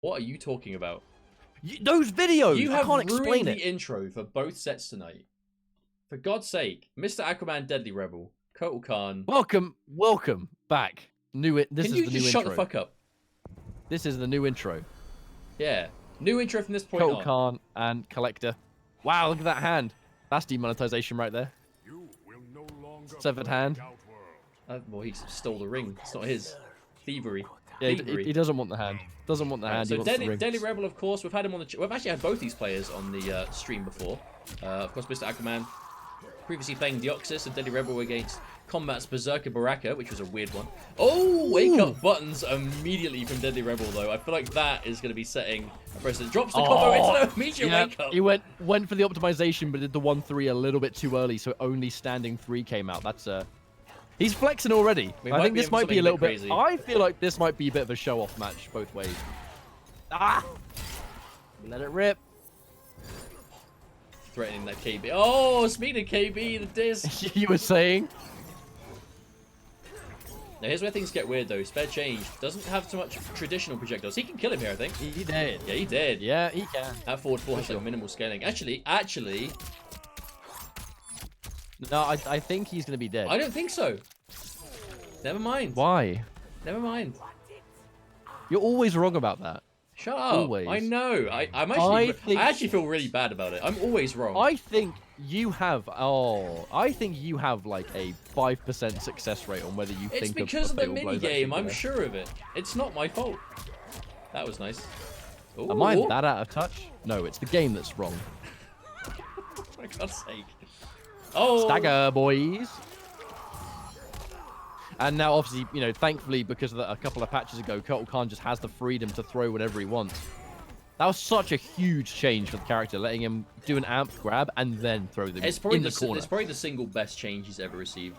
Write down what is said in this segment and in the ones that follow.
What are you talking about? Those videos! You I have can't explain ruined it. the intro for both sets tonight. For God's sake, MrAquaman and DeadlyRebel, Kotal Kahn. Welcome back. This Can is you the just new shut intro. the fuck up? This is the new intro. Yeah. New intro from this point Kotal on. Kahn and Kollector. Wow, look at that hand. That's demonetization right there. Severed hand. Well, he stole the ring. It's not his. Thievery. Yeah, Thievery. he doesn't want the hand. Doesn't want the hand. So he wants the ring. DeadlyRebel, of course, we've had him on the. We've actually had both these players on the stream before. Of course, MrAquaman, previously playing Deoxys and DeadlyRebel against Combat's Berserker Baraka, which was a weird one. Oh, wake up buttons immediately from DeadlyRebel though. I feel like that is going to be setting a precedent. Drops the combo into the immediate wake up. He went for the optimization, but did the 1-3 a little bit too early, so only standing 3 came out. That's He's flexing already. I think this might be a little bit. I feel like this might be a bit of a show-off match both ways. Ah! Let it rip. Threatening that KB. Oh, speaking of KB, the diss. You were saying? Now here's where things get weird though. Spare Change doesn't have too much traditional projectiles. He can kill him here, I think. He did. Yeah, he did. Yeah, he can. That forward 4 has like minimal scaling. Actually. No, I think he's going to be dead. I don't think so. Never mind. Why? Never mind. You're always wrong about that. Shut up. Always. I know. I actually feel really bad about it. I'm always wrong. I think you have like a 5% success rate on whether you think it's because of the mini game. I'm sure of it. It's not my fault. That was nice. Ooh. Am I that out of touch? No, it's the game that's wrong. For God's sake. Oh. Stagger, boys. And now, obviously, you know, thankfully, because of a couple of patches ago, Kotal Kahn just has the freedom to throw whatever he wants. That was such a huge change for the character, letting him do an amp grab and then throw them in the corner. It's probably the single best change he's ever received.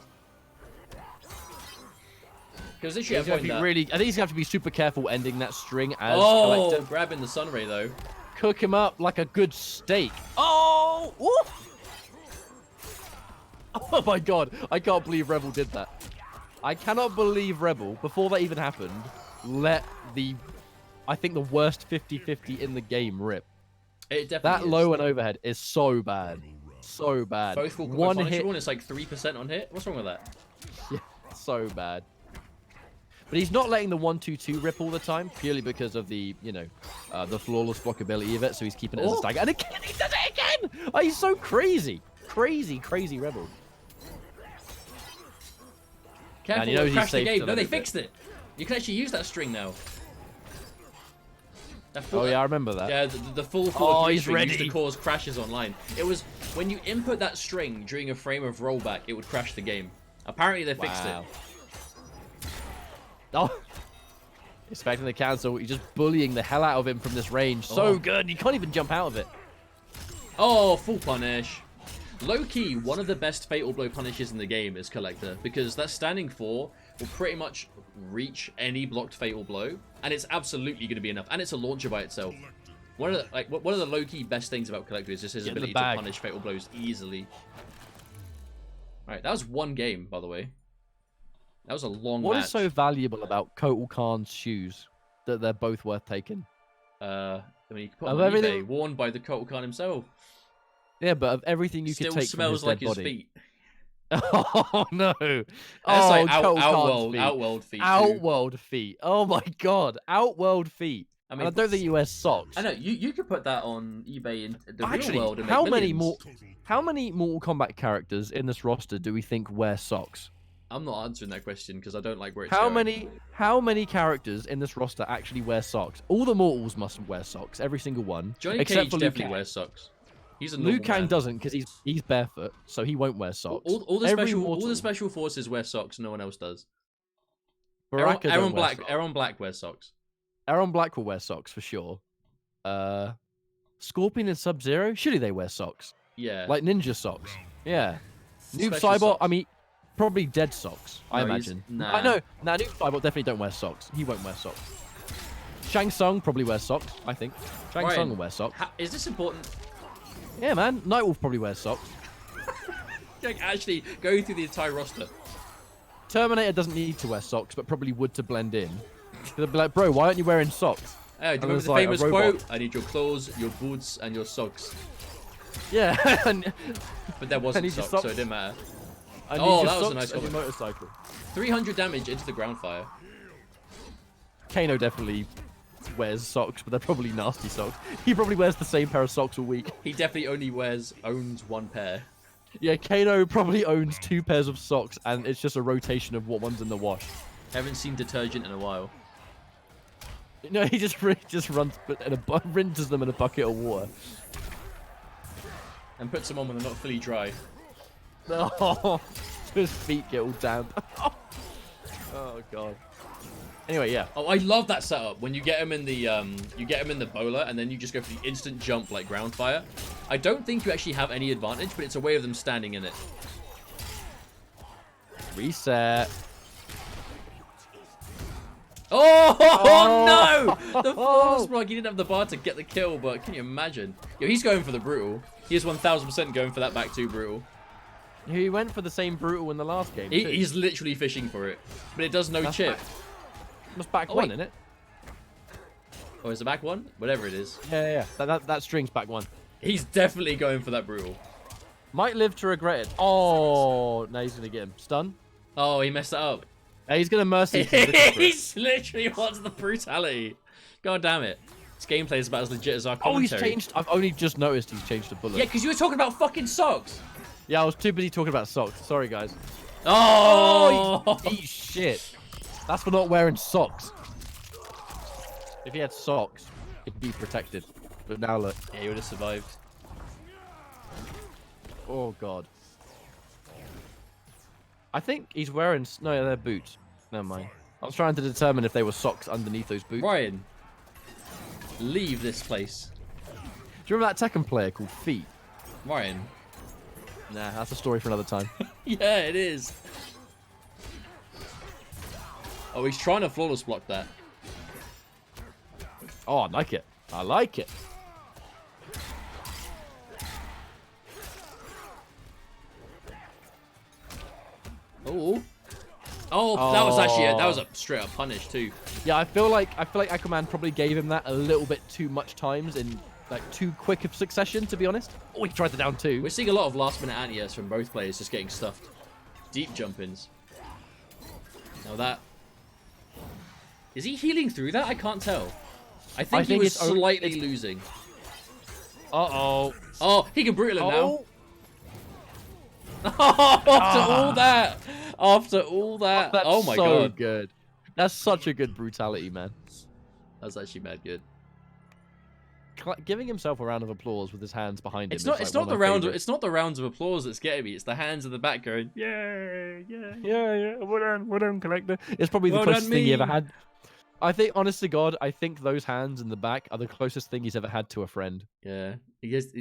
Because literally, I think he's going to have to be super careful ending that string as Kollector. Grabbing the Sunray, though. Cook him up like a good steak. Oh! Woof! Oh my god, I can't believe Rebel did that. I cannot believe Rebel, before that even happened, let I think the worst 50-50 in the game rip. It definitely that low and overhead is so bad. So bad. Both full one hit. It's like 3% on hit. What's wrong with that? Yeah, so bad. But he's not letting the 1-2-2 rip all the time, purely because of the, you know, the flawless blockability of it, so he's keeping it as a stagger. And again, he does it again! Oh, he's so crazy. Crazy Rebel. Careful, you know crash the game. No, they fixed it. You can actually use that string now. Oh yeah, I remember that. Yeah, the full forward he's ready. used to cause crashes online. It was when you input that string during a frame of rollback, it would crash the game. Apparently they fixed it. Oh, expecting the cancel. He's just bullying the hell out of him from this range. So good. He can't even jump out of it. Oh, full punish. Low-key, one of the best Fatal Blow punishes in the game is Kollector, because that standing 4 will pretty much reach any blocked Fatal Blow, and it's absolutely going to be enough, and it's a launcher by itself. One of the low-key best things about Kollector is just his ability to punish Fatal Blows easily. Alright, that was one game, by the way. That was a long match. What is so valuable about Kotal Kahn's shoes that they're both worth taking? I mean, you can put them on eBay, worn by the Kotal Kahn himself. Yeah, but of everything you could take smells from his like dead his body. feet. Oh no! That's like outworld feet. Outworld feet. Oh my god! Outworld feet. I mean, I don't think you wear socks. I know you could put that on eBay in the Actually, real world and how make millions. How many Mortal Kombat characters in this roster do we think wear socks? I'm not answering that question because I don't like where it's How going. many characters in this roster actually wear socks? All the mortals must wear socks, every single one. Johnny except Cage for definitely wears socks. He's a Liu normal Kang man. doesn't because he's barefoot, so he won't wear socks. All the special forces wear socks. No one else does. Baraka Aaron Black wears socks. Aaron Black will wear socks for sure. Scorpion and Sub-Zero, surely they wear socks. Yeah. Like ninja socks. Yeah. Noob Special Saibot, socks. I mean, probably dead socks, I No, imagine. nah. I know. Nah, Noob Saibot definitely don't wear socks. He won't wear socks. Shang Tsung probably wears socks, I think. Shang Tsung will wear socks. Is this important? Yeah, man. Nightwolf probably wears socks. Like, actually, going through the entire roster. Terminator doesn't need to wear socks, but probably would to blend in. They'd be like, bro, why aren't you wearing socks? Hey, do you remember the famous quote? I need your clothes, your boots, and your socks. Yeah. But there wasn't socks, so it didn't matter. Oh, that was a nice comment. Motorcycle. 300 damage into the ground fire. Kano definitely wears socks, but they're probably nasty socks. He probably wears the same pair of socks all week. He definitely only owns one pair. Yeah, Kano probably owns 2 pairs of socks, and it's just a rotation of what one's in the wash. Haven't seen detergent in a while. No, he just runs in rinses them in a bucket of water. And puts them on when they're not fully dry. No, his feet get all damp. Oh god. Anyway, yeah. Oh, I love that setup when you get him in the bowler and then you just go for the instant jump like ground fire. I don't think you actually have any advantage, but it's a way of them standing in it. Reset. Oh no! The flawless block. He didn't have the bar to get the kill, but can you imagine? Yo, he's going for the brutal. He is 1000% going for that back 2 brutal. He went for the same brutal in the last game. He's literally fishing for it, but it does no chip. That's back 1, isn't it? Oh, is it back 1? Whatever it is. Yeah. That string's back 1. He's definitely going for that brutal. Might live to regret it. Oh, now he's gonna get him. Stun. Oh, he messed it up. He's gonna mercy. He literally wants the brutality. God damn it. This gameplay is about as legit as our commentary. Oh, he's changed. I've only just noticed he's changed the bullet. Yeah, because you were talking about fucking socks. Yeah, I was too busy talking about socks. Sorry, guys. Oh! Eat shit. That's for not wearing socks. If he had socks, he'd be protected. But now look. Yeah, he would have survived. Oh, God. I think he's wearing... No, they're boots. Never mind. I was trying to determine if they were socks underneath those boots. Ryan, leave this place. Do you remember that Tekken player called Feet? Ryan. Nah, that's a story for another time. Yeah, it is. Oh, he's trying to flawless block that. Oh, I like it. I like it. Oh. Oh, that was actually that was a straight up punish too. Yeah, I feel like Aquaman probably gave him that a little bit too much times in like too quick of succession, to be honest. Oh, he tried the down 2. We're seeing a lot of last minute anti-airs from both players just getting stuffed. Deep jump-ins. Now that... Is he healing through that? I can't tell. I think he was slightly losing. Uh-oh. Oh, he can brutal him now. After all that. After all that. That's oh my so god. Good. That's such a good brutality, man. That's actually mad good. Giving himself a round of applause with his hands behind him. It's not the rounds of applause that's getting me. It's the hands in the back going, yeah. Well done, Kollector. It's probably the closest thing he ever had. I think, honest to God, I think those hands in the back are the closest thing he's ever had to a friend. Yeah.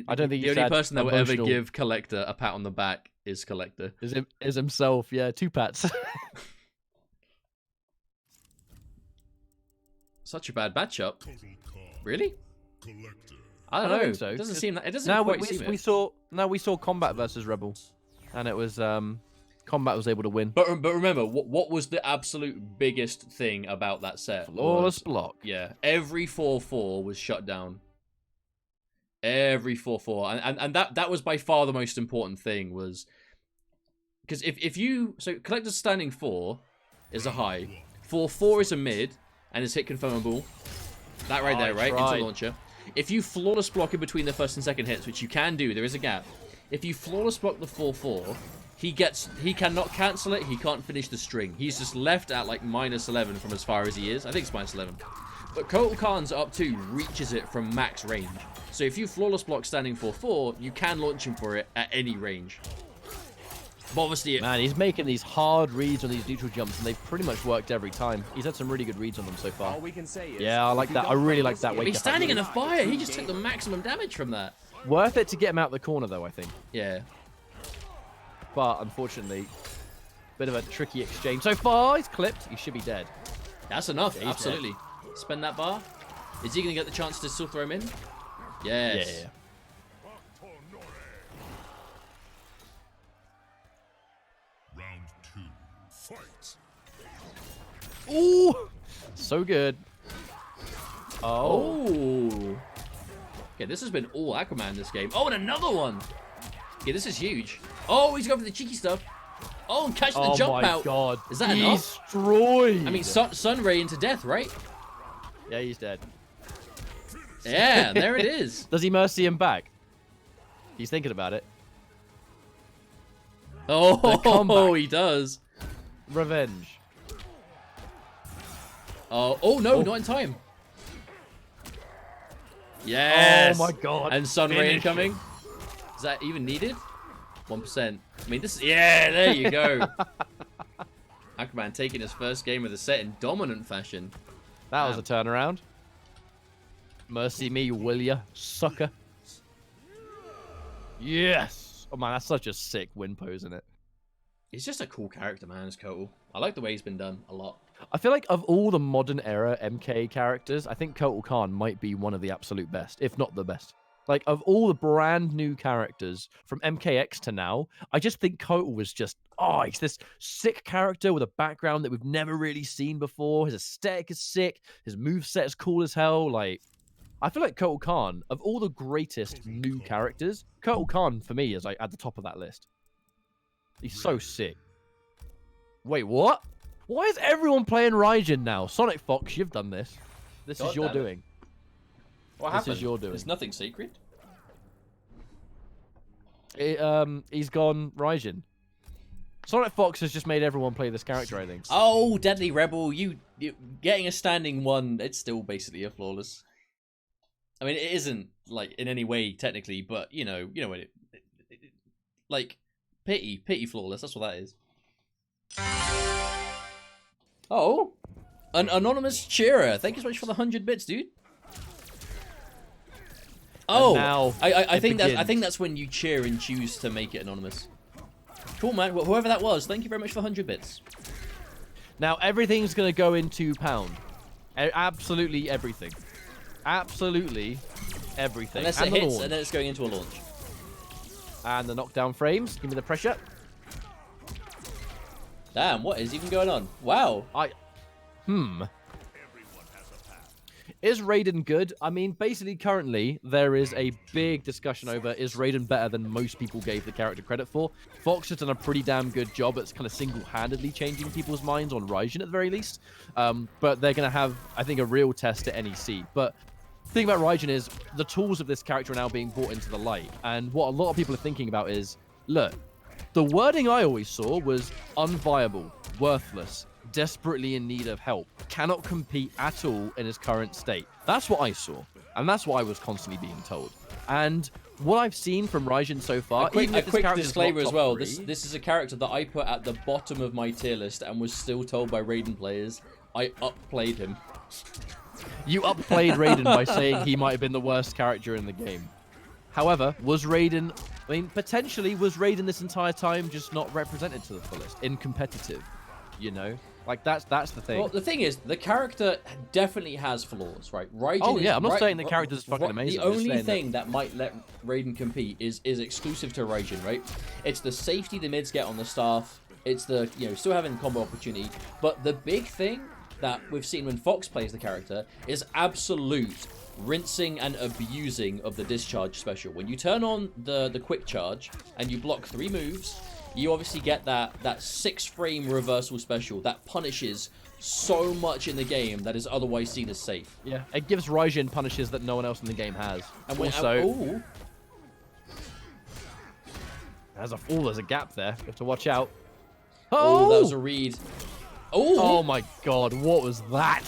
I don't think the only person that will ever give Kollector a pat on the back is Kollector. Is himself, yeah, 2 pats. Such a bad matchup. Really? I don't know. So. It doesn't seem that. It doesn't quite seem it. We saw Combat versus Rebel, and it was Combat was able to win. But remember, what was the absolute biggest thing about that set? Flawless block. Yeah, every 4-4 was shut down. Every 4-4, and that was by far the most important thing, was because if you Kollector's standing 4 is a high, 4-4 is a mid, and is hit confirmable. That right there, right? Into launcher. If you flawless block in between the first and second hits, which you can do, there is a gap. If you flawless block the 4-4, he cannot cancel it, he can't finish the string. He's just left at like -11 from as far as he is. I think it's -11. But Kotal Kahn's up 2 reaches it from max range. So if you flawless block standing 4-4, you can launch him for it at any range. But obviously, man, he's making these hard reads on these neutral jumps, and they've pretty much worked every time. He's had some really good reads on them so far. All we can say is, yeah, I like that. I really like that way. He's standing in a fire. He just took the maximum damage from that. Worth it to get him out the corner, though, I think. Yeah. But unfortunately, bit of a tricky exchange so far. He's clipped. He should be dead. That's enough. Yeah, absolutely. Dead. Spend that bar. Is he going to get the chance to still throw him in? Yes. Yeah. Ooh, so good. Oh. Okay, this has been all Aquaman this game. Oh, and another one. Okay, this is huge. Oh, he's going for the cheeky stuff. Oh, and catch the jump out. Oh my god. Is that enough? Destroyed. I mean, Sunray into death, right? Yeah, he's dead. Yeah, there it is. Does he mercy him back? He's thinking about it. Oh, he does. Revenge. Oh no, not in time. Yes. Oh my god. And Sunray incoming. Is that even needed? 1%. I mean, this is... Yeah, there you go. Aquaman taking his first game of the set in dominant fashion. That was a turnaround. Mercy me, will ya, sucker? Yes. Oh man, that's such a sick win pose, isn't it? He's just a cool character, man, as Kotal. I like the way he's been done a lot. I feel like of all the modern era MK characters, I think Kotal Kahn might be one of the absolute best, if not the best. Like, of all the brand new characters from MKX to now, I just think Kotal was just, oh, he's this sick character with a background that we've never really seen before. His aesthetic is sick. His moveset is cool as hell. Like, I feel like Kotal Kahn, of all the greatest new characters, Kotal Kahn, for me, is like at the top of that list. He's so sick. Wait, what? Why is everyone playing Raiden now? Sonic Fox, you've done this. This is your doing. What happened? This is your doing. There's nothing secret. He's gone Raiden. Sonic Fox has just made everyone play this character, I think. Oh, DeadlyRebel, you getting a standing 1, it's still basically a flawless. I mean, it isn't, like, in any way, technically, but, you know what like, pity flawless, that's what that is. Oh, an anonymous cheerer. Thank you so much for the 100 bits, dude. Oh, now I think that's when you cheer and choose to make it anonymous. Cool, man. Well, whoever that was, thank you very much for the 100 bits. Now everything's gonna go into pound. Absolutely everything. Absolutely everything. Unless it hits, and then it's going into a launch. And the knockdown frames. Give me the pressure. Damn, what is even going on? Wow. Is Raiden good? I mean, basically, currently, there is a big discussion over, is Raiden better than most people gave the character credit for? Fox has done a pretty damn good job at kind of single-handedly changing people's minds on Raiden, at the very least. But they're going to have, I think, a real test at NEC. But the thing about Raiden is, the tools of this character are now being brought into the light. And what a lot of people are thinking about is, look, the wording I always saw was unviable, worthless, desperately in need of help, cannot compete at all in his current state. That's what I saw, and that's what I was constantly being told. And what I've seen from Raiden so far, a quick disclaimer as well. This is a character that I put at the bottom of my tier list and was still told by Raiden players I upplayed him. You upplayed Raiden by saying he might have been the worst character in the game. However, was Raiden, I mean, potentially was Raiden this entire time just not represented to the fullest in competitive, you know? Like, that's the thing. Well, the thing is, the character definitely has flaws, right? Raiden I'm not saying the character's fucking amazing. The only thing that might let Raiden compete is exclusive to Raiden, right? It's the safety the mids get on the staff. It's the, still having combo opportunity. But the big thing that we've seen when Fox plays the character is absolute rinsing and abusing of the discharge special. When you turn on the quick charge and you block 3 moves, you obviously get that 6-frame reversal special that punishes so much in the game that is otherwise seen as safe. Yeah, it gives Raiden punishes that no one else in the game has. And also, there's a gap there. You have to watch out. Oh, that was a read. Oh my god, what was that?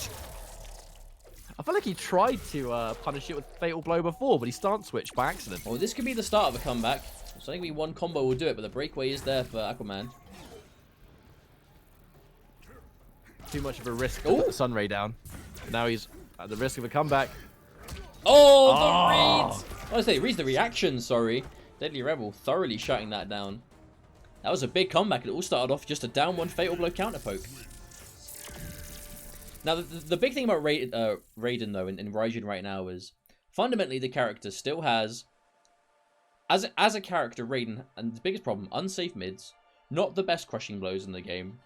I feel like he tried to punish it with Fatal Blow before, but he stance switched by accident. Oh, this could be the start of a comeback. So I think one combo will do it, but the breakaway is there for Aquaman. Too much of a risk to put the Sunray down. Now he's at the risk of a comeback. Oh, the reads! I say, reads the reaction, sorry. DeadlyRebel thoroughly shutting that down. That was a big comeback. It all started off just a down 1 Fatal Blow counter poke. Now, the big thing about Raiden, though, in Raiden right now is, fundamentally, the character still has, as a character, Raiden, and the biggest problem, unsafe mids, not the best crushing blows in the game.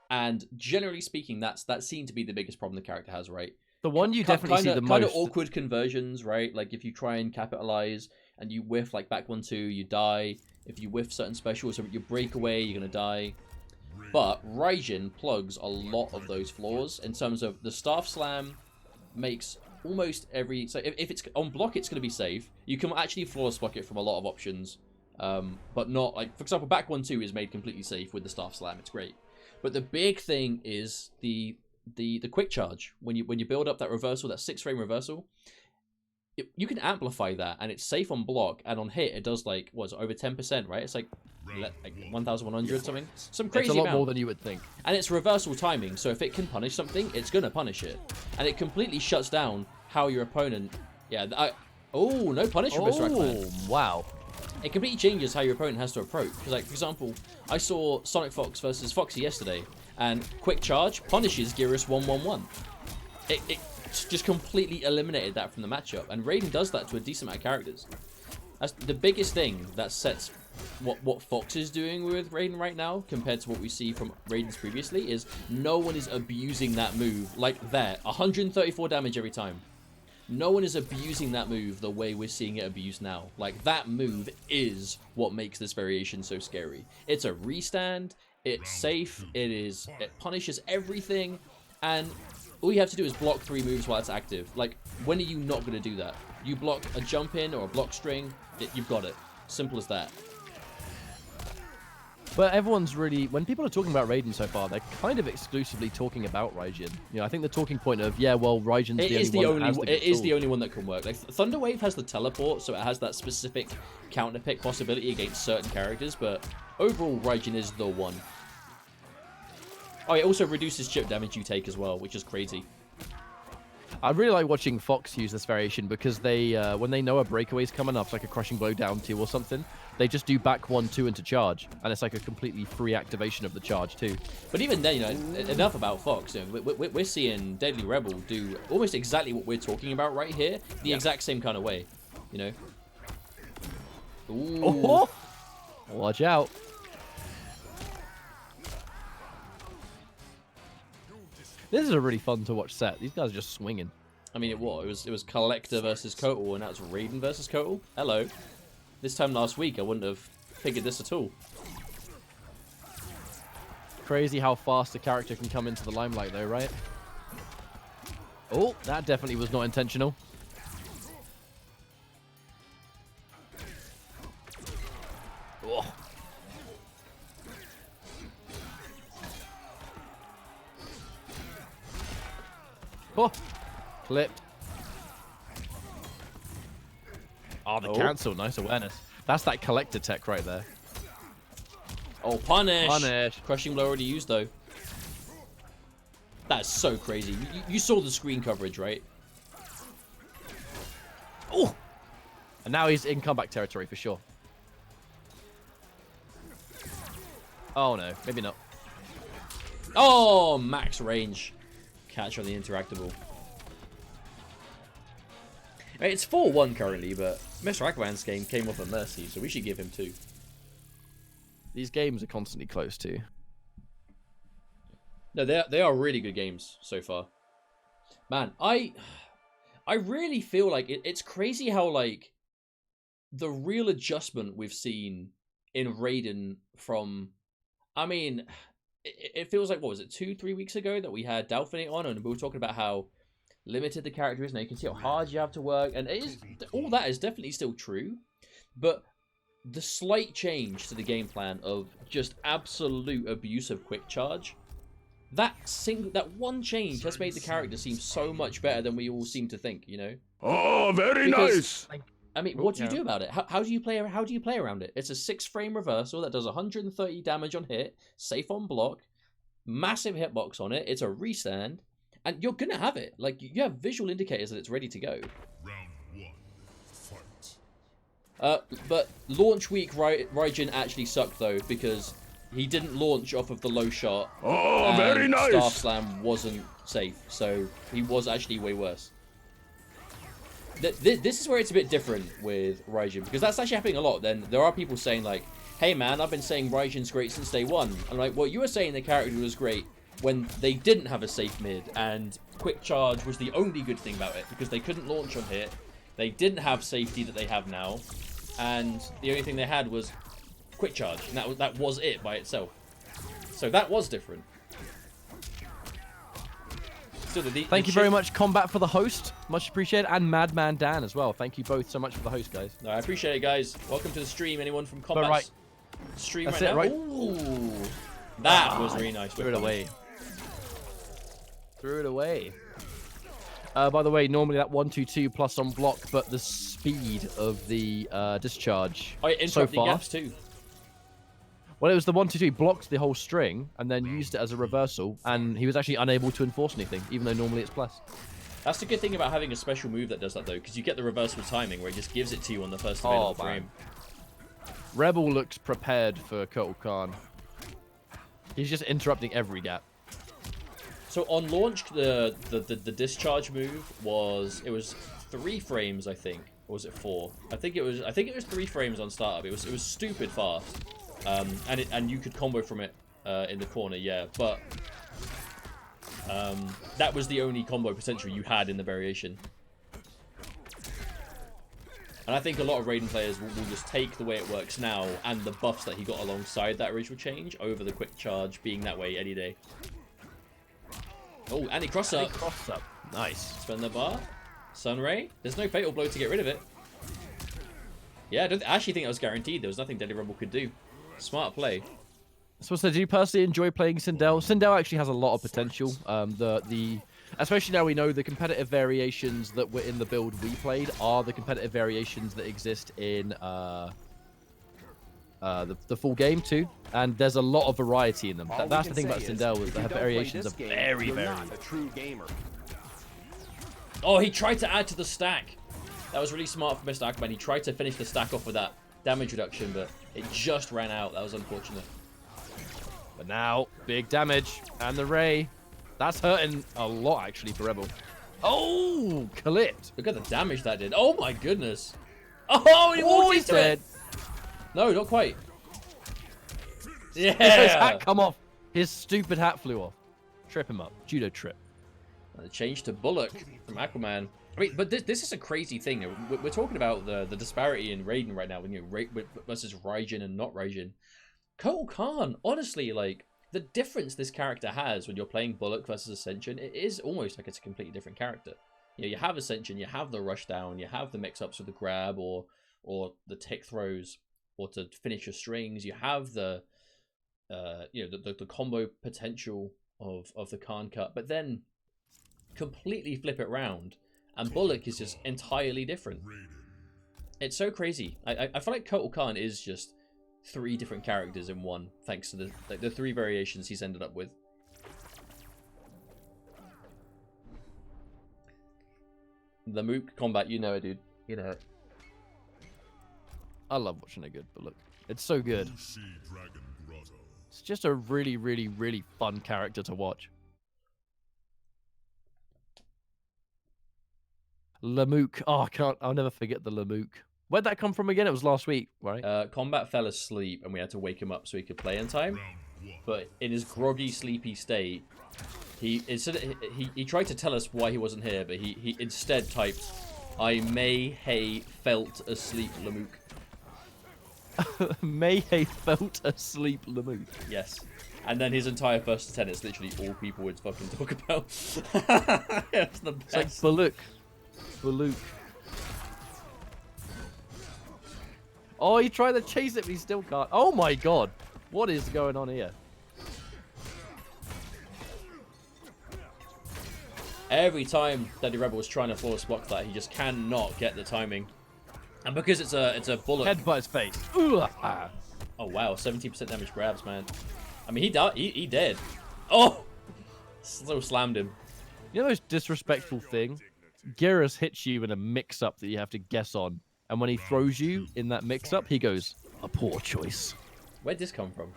And generally speaking, that's seemed to be the biggest problem the character has, right? The one you definitely see the most. Kind of awkward conversions, right? Like if you try and capitalize and you whiff like back 1-2, you die. If you whiff certain specials, so you break away, you're gonna die. But Raiden plugs a lot of those flaws in terms of the staff slam makes almost every... So if it's on block, it's going to be safe. You can actually flawless block it from a lot of options. But not like... For example, back 1-2 is made completely safe with the staff slam. It's great. But the big thing is the quick charge. When you build up that reversal, that 6-frame reversal, you can amplify that, and it's safe on block, and on hit it does like, what is it, over 10%, right? It's like 1,100 something. Some crazy amount. It's a lot more than you would think. And it's reversal timing, so if it can punish something, it's gonna punish it. And it completely shuts down how your opponent... Yeah, oh, no punish from MrAquaman. Oh, wow. It completely changes how your opponent has to approach. Because, like, for example, I saw Sonic Fox versus Foxy yesterday, and quick charge punishes Gearus 1-1-1. It just completely eliminated that from the matchup, and Raiden does that to a decent amount of characters. That's the biggest thing that sets what Fox is doing with Raiden right now compared to what we see from Raiden's previously is no one is abusing that move like that. 134 damage every time. No one is abusing that move the way we're seeing it abused now. Like, that move is what makes this variation so scary. It's a restand, it's safe, it punishes everything, and all you have to do is block 3 moves while it's active. Like, when are you not going to do that? You block a jump in or a block string, you've got it. Simple as that. But everyone's really, when people are talking about Raiden so far, they're kind of exclusively talking about Raiden. You know, I think the talking point of, yeah, well, Raiden's the only one. It is the only one that can work. Like, Thunderwave has the teleport, so it has that specific counter pick possibility against certain characters, but overall, Raiden is the one. Oh, it also reduces chip damage you take as well, which is crazy. I really like watching Fox use this variation because they, when they know a breakaway's coming up, like a crushing blow down 2 or something, they just do back 1-2 into charge, and it's like a completely free activation of the charge too. But even then, you know, enough about Fox. You know, we're seeing DeadlyRebel do almost exactly what we're talking about right here, the exact same kind of way. You know. Ooh. Oh! Watch out. This is a really fun to watch set. These guys are just swinging. I mean, it was Kollector versus Kotal, and now it's Raiden versus Kotal. Hello. This time last week, I wouldn't have figured this at all. Crazy how fast a character can come into the limelight, though, right? Oh, that definitely was not intentional. Oh. Oh, clipped. Oh, the cancel. Nice awareness. That's that Kollector tech right there. Oh, punish. Punish. Crushing blow already used, though. That's so crazy. You saw the screen coverage, right? Oh! And now he's in comeback territory for sure. Oh, no. Maybe not. Oh, max range. Catch on the interactable. It's 4-1 currently, but MrAquaman's game came off a mercy, so we should give him 2. These games are constantly close too. No, they are really good games so far. Man, I really feel like it's crazy how, like, the real adjustment we've seen in Raiden from... I mean... It feels like, what was it, 2-3 weeks ago that we had Delphinate on, and we were talking about how limited the character is, and you can see how hard you have to work, and it is, all that is definitely still true, but the slight change to the game plan of just absolute abuse of quick charge, that one change has made the character seem so much better than we all seem to think, you know? Oh, very nice! Like, I mean, what do you do about it? How do you play around it? It's a 6-frame reversal that does 130 damage on hit, safe on block, massive hitbox on it. It's a restand, and you're gonna have it. Like, you have visual indicators that it's ready to go. Round 1, fight. But launch week, Raiden actually sucked though, because he didn't launch off of the low shot. Oh, very nice! Staff slam wasn't safe, so he was actually way worse. This is where it's a bit different with Raiden, because that's actually happening a lot. Then there are people saying like, hey man, I've been saying Raiden's great since day one. I'm like, well, you were saying the character was great when they didn't have a safe mid, and quick charge was the only good thing about it, because they couldn't launch on hit, they didn't have safety that they have now, and the only thing they had was quick charge, and that was it by itself. So that was different. Still, thank you very much, Combat, for the host. Much appreciated. And Madman Dan as well. Thank you both so much for the host, guys. No, I appreciate it, guys. Welcome to the stream. Anyone from Combat stream That's right it, now? right? Ooh, that was really nice. Threw it away. Threw it away. By the way, normally that 1-2-2 plus on block, but the speed of the discharge so far. Gaps too. Well, it was the 1-2-2 blocked the whole string and then used it as a reversal, and he was actually unable to enforce anything, even though normally it's plus. That's the good thing about having a special move that does that, though, because you get the reversible timing where it just gives it to you on the first available frame. Rebel looks prepared for Kotal Kahn. He's just interrupting every gap. So on launch, the discharge move was 3 frames, I think, or was it 4? I think it was 3 frames on startup. It was stupid fast. And you could combo from it in the corner, yeah, but that was the only combo potential you had in the variation. And I think a lot of Raiden players will just take the way it works now and the buffs that he got alongside that original change over the quick charge being that way any day. Oh, and he cross up. Nice. Spend the bar. Sunray. There's no fatal blow to get rid of it. Yeah, I actually think that was guaranteed. There was nothing DeadlyRebel could do. Smart play. So, do you personally enjoy playing Sindel? Sindel actually has a lot of potential. Especially now we know the competitive variations that were in the build we played are the competitive variations that exist in the full game too. And there's a lot of variety in them. That's the thing about Sindel, is the variations are very, very. A true gamer. Oh, he tried to add to the stack. That was really smart from MrAquaman. He tried to finish the stack off with that damage reduction, but it just ran out. That was unfortunate. But now, big damage. And the Ray. That's hurting a lot, actually, for Rebel. Oh, clipped. Look at the damage that did. Oh, my goodness. Oh, he walked into it. No, not quite. Yeah. His hat come off. His stupid hat flew off. Trip him up. Judo trip. And the change to Bullock from Aquaman. I mean, but this is a crazy thing. We're talking about the disparity in Raiden right now, when you versus Raiden and not Raiden. Kotal Kahn, honestly, like, the difference this character has when you're playing Bullock versus Ascension, it is almost like it's a completely different character. You know, you have Ascension, you have the rush down, you have the mix-ups with the grab or the tick throws, or to finish your strings. You have the the combo potential of the Kahn cut, but then completely flip it round, and Bullock is just entirely different. It's so crazy. I feel like Kotal Kahn is just 3 different characters in one, thanks to the 3 variations he's ended up with. The Mook combat, you know it, dude. You know it. I love watching a good Bullock. It's so good. It's just a really, really, really fun character to watch. Lamook. Oh, I'll never forget the Lamook. Where'd that come from again? It was last week, right? Combat fell asleep and we had to wake him up so he could play in time. But in his groggy, sleepy state, he tried to tell us why he wasn't here, but he instead typed, "I may hay felt asleep Lamook." May felt asleep Lamook. Yes. And then his entire first 10 is literally all people would fucking talk about. It's the best. It's like Bullock. Bullock. Oh, he tried to chase it, but he still can't. Oh my god. What is going on here? Every time DeadlyRebel was trying to flawless block that, he just cannot get the timing. And because it's a Bullock. Head by his face. Ooh. Oh wow, 17% damage grabs, man. I mean, he died. He dead. Oh, so slammed him. You know the most disrespectful thing? Geras hits you in a mix-up that you have to guess on, and when he throws you in that mix-up, he goes, "A poor choice." Where'd this come from?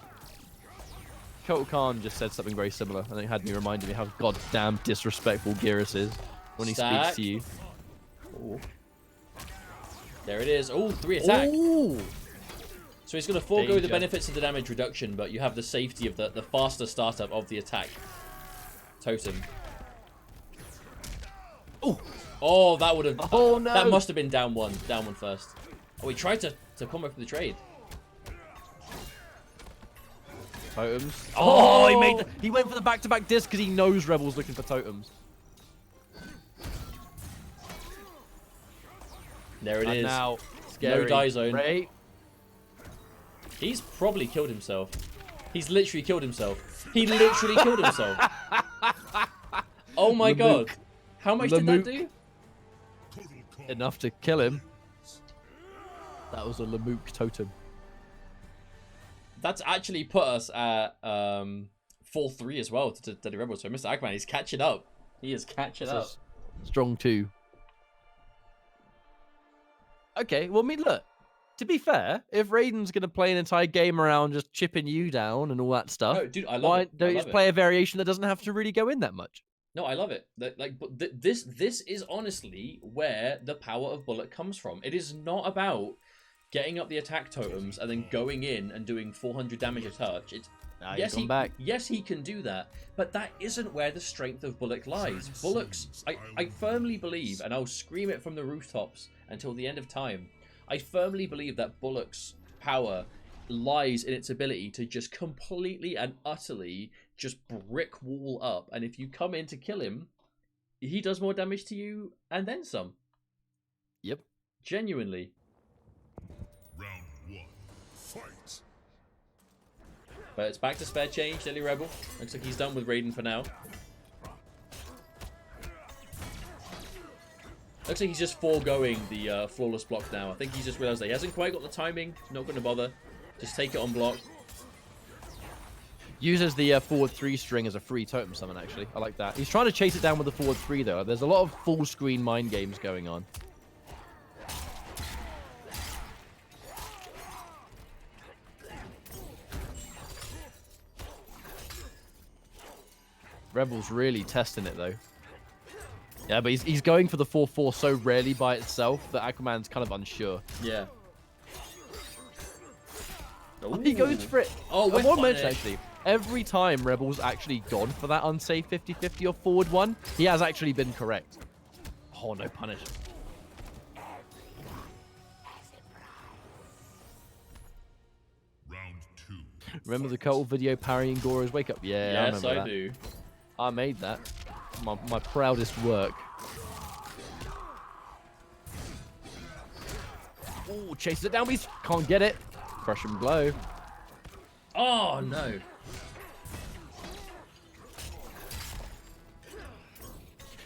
Kotal Kahn just said something very similar, and it had me reminded me how goddamn disrespectful Geras is when he speaks to you. Ooh. There it is. Oh, 3 attack. Ooh. So he's going to forego the benefits of the damage reduction, but you have the safety of the faster startup of the attack. Totem. Oh, that would have. Oh no! That must have been down one first. Oh, he tried to combo for the trade. Totems. Oh, he went for the back-to-back disc because he knows Rebel's looking for totems. There it is. Now, scary. No die zone. Ray. He's probably killed himself. He's literally killed himself. He literally killed himself. Oh my god. How much did that do? Enough to kill him. That was a Lamook totem. That's actually put us at 4-3 as well to DeadlyRebel. So MrAquaman, he's catching up. He is catching up. Strong 2. Okay, well, I mean, look. To be fair, if Raiden's going to play an entire game around just chipping you down and all that stuff, no, dude, I love why it. don't you just play a variation that doesn't have to really go in that much? No, I love it. But this is honestly where the power of Bullock comes from. It is not about getting up the attack totems and then going in and doing 400 damage a touch. It's yes, he can do that, but that isn't where the strength of Bullock lies. Bullock's, I firmly believe, and I'll scream it from the rooftops until the end of time, I firmly believe that Bullock's power lies in its ability to just completely and utterly just brick wall up, and if you come in to kill him, he does more damage to you and then some. Yep. Genuinely. Round 1, fight. But it's back to spare change, DeadlyRebel. Looks like he's done with Raiden for now. Looks like he's just foregoing the flawless block now. I think he's just realized that he hasn't quite got the timing. Not going to bother. Just take it on block. Uses the forward 3 string as a free totem summon, actually. I like that. He's trying to chase it down with the forward 3, though. There's a lot of full screen mind games going on. Rebel's really testing it, though. Yeah, but he's going for the 4-4 so rarely by itself that Aquaman's kind of unsure. Yeah. Ooh. He goes for it. Oh, I want to mention, actually, every time Rebel's actually gone for that unsafe 50-50 or forward one, he has actually been correct. Oh, no punish. Round 2. Remember the Kotal video parrying Goro's wake up? Yeah, yes, I remember that. do. I made that. My proudest work. Oh, chases it down. We can't get it. Crushing blow. Oh, no.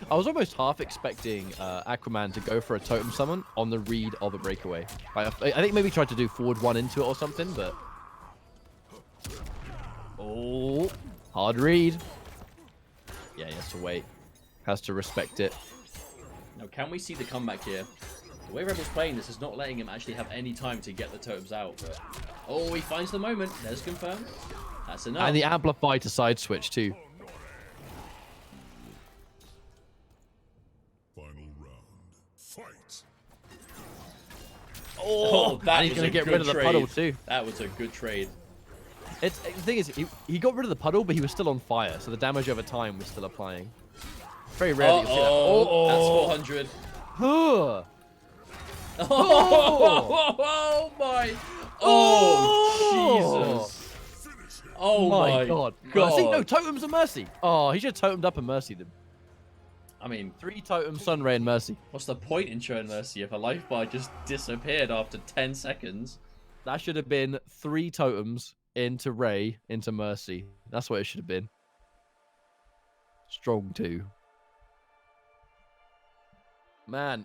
I was almost half expecting Aquaman to go for a totem summon on the read of a breakaway. I think maybe tried to do forward 1 into it or something, but... Oh, hard read. Yeah, he has to wait. Has to respect it. Now, can we see the comeback here? The way Rebel's playing this is not letting him actually have any time to get the totems out. But... oh, he finds the moment. There's confirmed. That's enough. And the amplify to side switch, too. Final round, fight. Oh, that and he's going to get rid of the trade. puddle, too. That was a good trade. The thing is, he got rid of the puddle, but he was still on fire, so the damage over time was still applying. Very rarely you'll see that. Oh, that's 400. Huh. Oh my! Oh, Jesus! Oh my god! See, no, totems of mercy. Oh, he should have totemed up and mercy them. I mean, 3 totems, Sunray and mercy. What's the point in showing mercy if a life bar just disappeared after 10 seconds? That should have been 3 totems into Ray, into mercy. That's what it should have been. Strong 2. Man,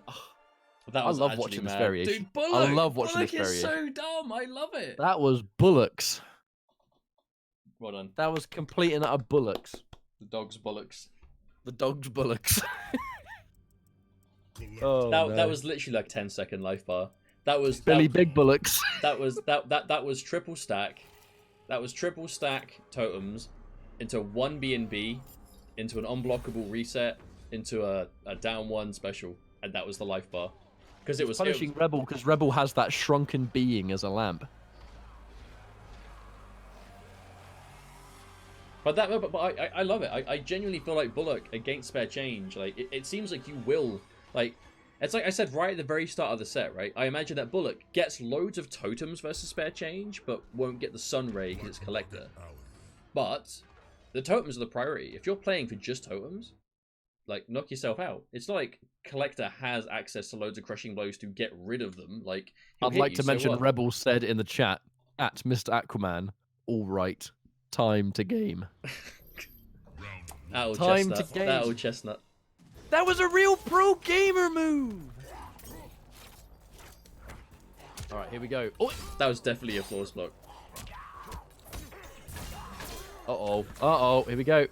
I love watching this variation. Dude, Bullock! I love watching this Bullock is variation. so dumb. I love it. That was Bullocks. Well done. That was complete and utter Bullocks. The dog's Bullocks. The dog's Bullocks. Oh, that was literally like 10-second life bar. That was Billy Big Bullocks. That was triple stack. That was triple stack totems into 1 B&B, into an unblockable reset, into a down 1 special, and that was the life bar. Because it was punishing Rebel because Rebel has that shrunken being as a lamp. But I love it. I genuinely feel like Bullock against spare change. Like it seems like you will like. It's like I said right at the very start of the set, right? I imagine that Bullock gets loads of totems versus spare change, but won't get the Sun Ray because it's Kollector. But the totems are the priority. If you're playing for just totems, like knock yourself out. It's not like Kollector has access to loads of crushing blows to get rid of them. Like I'd like to mention Rebel said in the chat at MrAquaman, all right, time to game. That old time chestnut. to game. That old chestnut. That was a real pro gamer move. All right, here we go. Oh, that was definitely a force block. Uh-oh. Uh-oh. Here we go.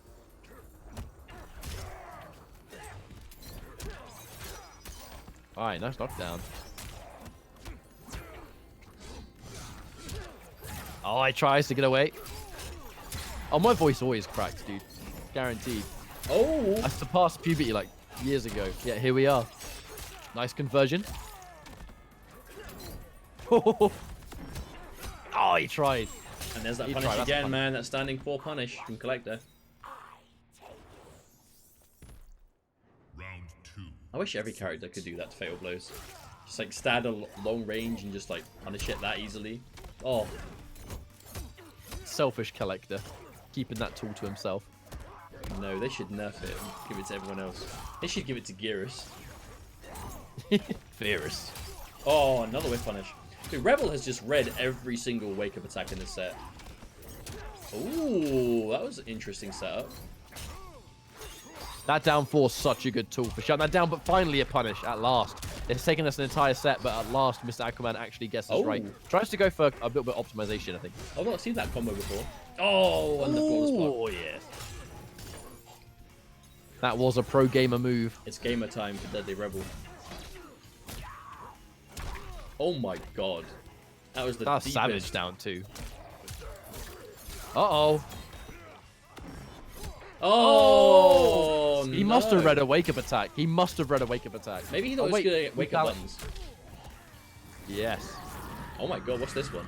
All right, nice knockdown. Oh, he tries to get away. Oh, my voice always cracks, dude. Guaranteed. Oh! I surpassed puberty like years ago. Yeah, here we are. Nice conversion. Oh, he tried. And there's that punish again, man. That standing 4 punish from Kollector. Round 2. I wish every character could do that to fatal blows. Just like stand a long range and just like punish it that easily. Oh. Selfish Kollector. Keeping that tool to himself. No, they should nerf it and give it to everyone else. They should give it to Gearus. Gearus. Oh, another whiff punish. Dude, Rebel has just read every single wake-up attack in this set. Ooh, that was an interesting setup. That down 4 is such a good tool for shutting that down, but finally a punish at last. It's taken us an entire set, but at last MrAquaman actually gets us right. Tries to go for a little bit of optimization, I think. I've not seen that combo before. Oh, and the flawless block. Oh, yes. That was a pro gamer move. It's gamer time for DeadlyRebel. Oh my god. That was the deepest. Savage down 2. Uh-oh. Oh, he must have read a wake-up attack. He must have read a wake-up attack. Maybe he thought he was going to get wake-up buttons. Yes. Oh my god, what's this one?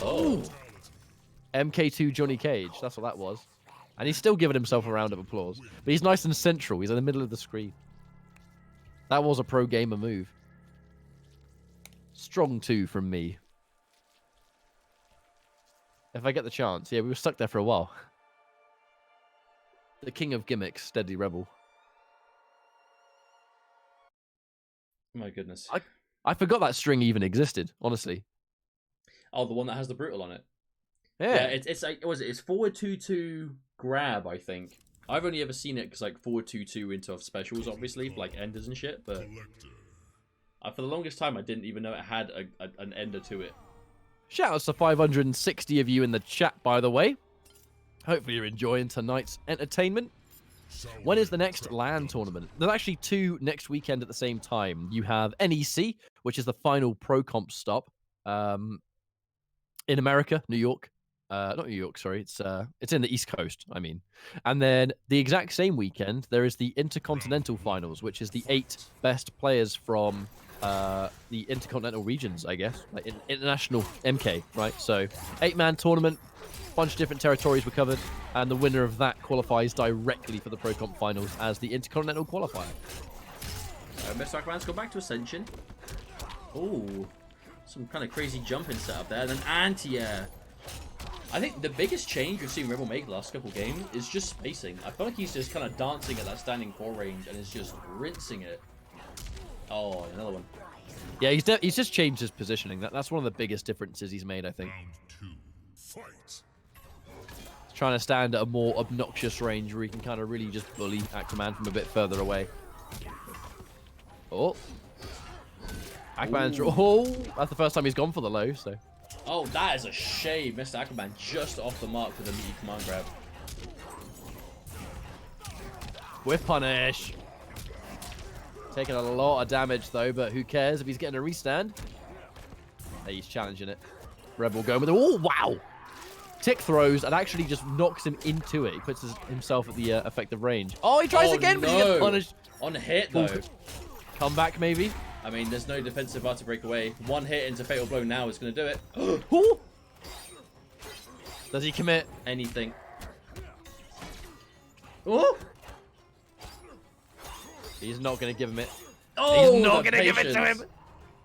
Oh. MK2 Johnny Cage. That's what that was. And he's still giving himself a round of applause. But he's nice and central. He's in the middle of the screen. That was a pro gamer move. Strong 2 from me. If I get the chance. Yeah, we were stuck there for a while. The king of gimmicks, DeadlyRebel. My goodness. I forgot that string even existed, honestly. Oh, the one that has the brutal on it. Yeah, it's like, what was it? It's forward 2-2 grab, I think. I've only ever seen it because like forward 2-2 into specials, obviously, for like enders and shit. But for the longest time, I didn't even know it had an ender to it. Shout out to 560 of you in the chat, by the way. Hopefully you're enjoying tonight's entertainment. When is the next LAN tournament? There's actually 2 next weekend at the same time. You have NEC, which is the final pro comp stop in America, New York. Not New York, sorry. It's in the East Coast, I mean. And then the exact same weekend, there is the Intercontinental Finals, which is the 8 best players from the Intercontinental regions, I guess. Like international MK, right? So 8-man tournament. Bunch of different territories were covered, and the winner of that qualifies directly for the Pro Comp Finals as the Intercontinental qualifier. MrAquaman's gone back to Ascension. Oh, some kind of crazy jumping setup there. Then anti-air. I think the biggest change we've seen Rebel make the last couple games is just spacing. I feel like he's just kind of dancing at that standing 4 range and is just rinsing it. Oh, another one. Yeah, he's just changed his positioning. That's one of the biggest differences he's made, I think. Round 2. Fight. Trying to stand at a more obnoxious range where he can kind of really just bully Aquaman from a bit further away. Oh. Aquaman's... Oh, that's the first time he's gone for the low, so... Oh, that is a shame. MrAquaman just off the mark with a meaty command grab. Whiff punish. Taking a lot of damage, though, but who cares if he's getting a restand? Hey, he's challenging it. Rebel going with it. Oh, wow. Tick throws and actually just knocks him into it. He puts himself at the effective range. Oh, he tries again, but he gets punished. On hit, though. Come back, maybe. I mean, there's no defensive bar to break away. One hit into Fatal Blow now is going to do it. Ooh. Does he commit? Anything. Oh! He's not going to give him it. Oh, he's not going to give it to him.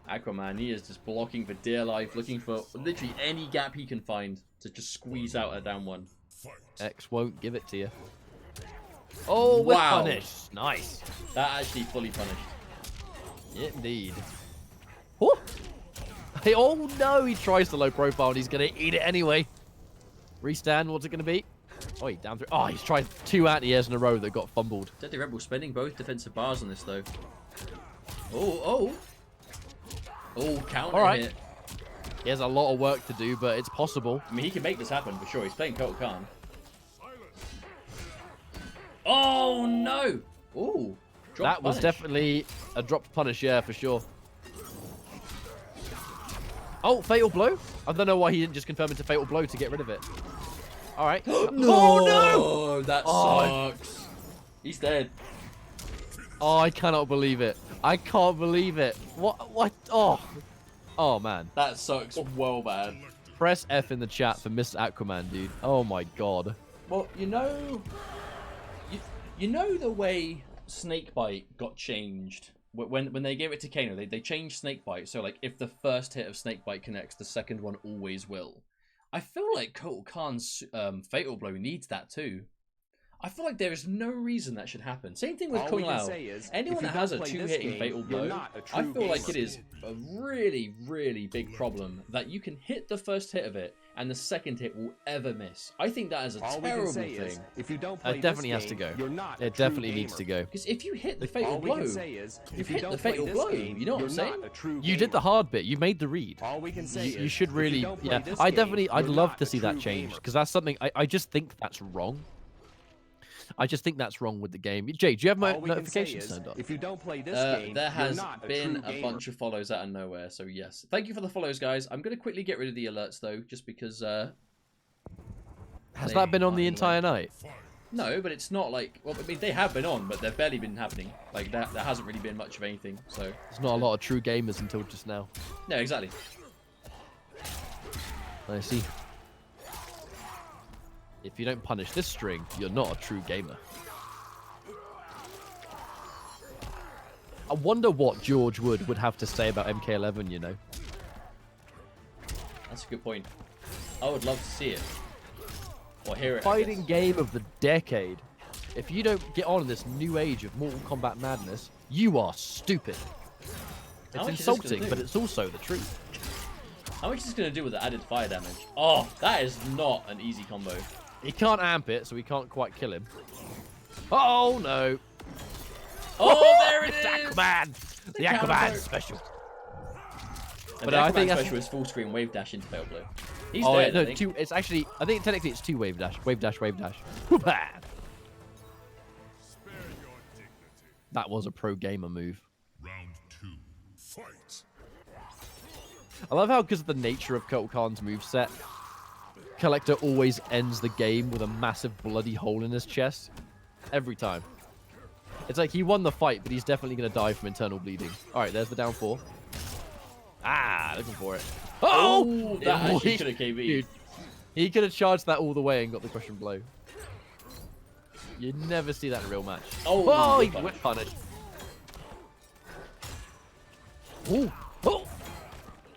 Aquaman, he is just blocking for dear life, looking for literally any gap he can find to just squeeze out a down one. X won't give it to you. Oh, with Wow. punish. Nice. That actually fully punished. Indeed. Oh. Hey, oh no, he tries the low profile and he's going to eat it anyway. Restand, what's it going to be? Oh, he's down 3. Oh, he's tried 2 anti-airs in a row that got fumbled. DeadlyRebel spending both defensive bars on this though. Oh. Oh, counter hit. He has a lot of work to do, but it's possible. I mean, he can make this happen for sure. He's playing Kotal Kahn. Oh, no. Oh, that was definitely a dropped punish, yeah, for sure. Oh, fatal blow? I don't know why he didn't just confirm it to fatal blow to get rid of it. All right. No. Oh, no. That sucks. He's dead. Oh, I cannot believe it. I can't believe it. What? Oh, man. That sucks well bad. Press F in the chat for MrAquaman, dude. Oh, my God. Well, you know the way Snakebite got changed when they gave it to Kano, they changed Snakebite, so like if the first hit of Snakebite connects, the second one always will. I feel like Kotal Kahn's Fatal Blow needs that too. I feel like there is no reason that should happen. Same thing with Kung Lao. Anyone that has a 2-hitting Fatal Blow, I feel like it is a really, really big problem that you can hit the first hit of it and the second hit will ever miss. I think that is a terrible thing. If you don't play it definitely has to go. It definitely needs to go. Because if you hit the Fatal Blow, you've hit the Fatal Blow. You know what I'm saying? You did the hard bit. You made the read. All we can say You should really, yeah. I'd love to see that change because that's something I just think that's wrong. I just think that's wrong with the game. Jay, do you have my notifications turned on? If you don't play this game, there has been a bunch of follows out of nowhere, so yes. Thank you for the follows, guys. I'm going to quickly get rid of the alerts, though, just because... Has that been on the entire night? No, but it's not like... Well, I mean, they have been on, but they've barely been happening. Like, there hasn't really been much of anything, so... There's not a lot of true gamers until just now. No, exactly. I see. If you don't punish this string, you're not a true gamer. I wonder what George would have to say about MK11, you know? That's a good point. I would love to see it. Or hear it. Fighting game of the decade. If you don't get on in this new age of Mortal Kombat madness, you are stupid. It's insulting, but it's also the truth. How much is this going to do with the added fire damage? Oh, that is not an easy combo. He can't amp it, so we can't quite kill him. Oh, no. Oh, there it is! Aquaman! The Aquaman special. But I think special is full screen wave dash into fail blow. He's dead, no, I think. it's actually, I think technically it's 2 wave dash. Wave dash, wave dash. That was a pro gamer move. Round 2, fight. I love how, because of the nature of Kotal Kahn's moveset, Kollector always ends the game with a massive bloody hole in his chest. Every time. It's like he won the fight, but he's definitely going to die from internal bleeding. Alright, there's the down 4. Ah, looking for it. Oh! That actually could have KB'd. Dude, he could have charged that all the way and got the crushing blow. You never see that in a real match. Oh, he whip punished. Ooh. Oh!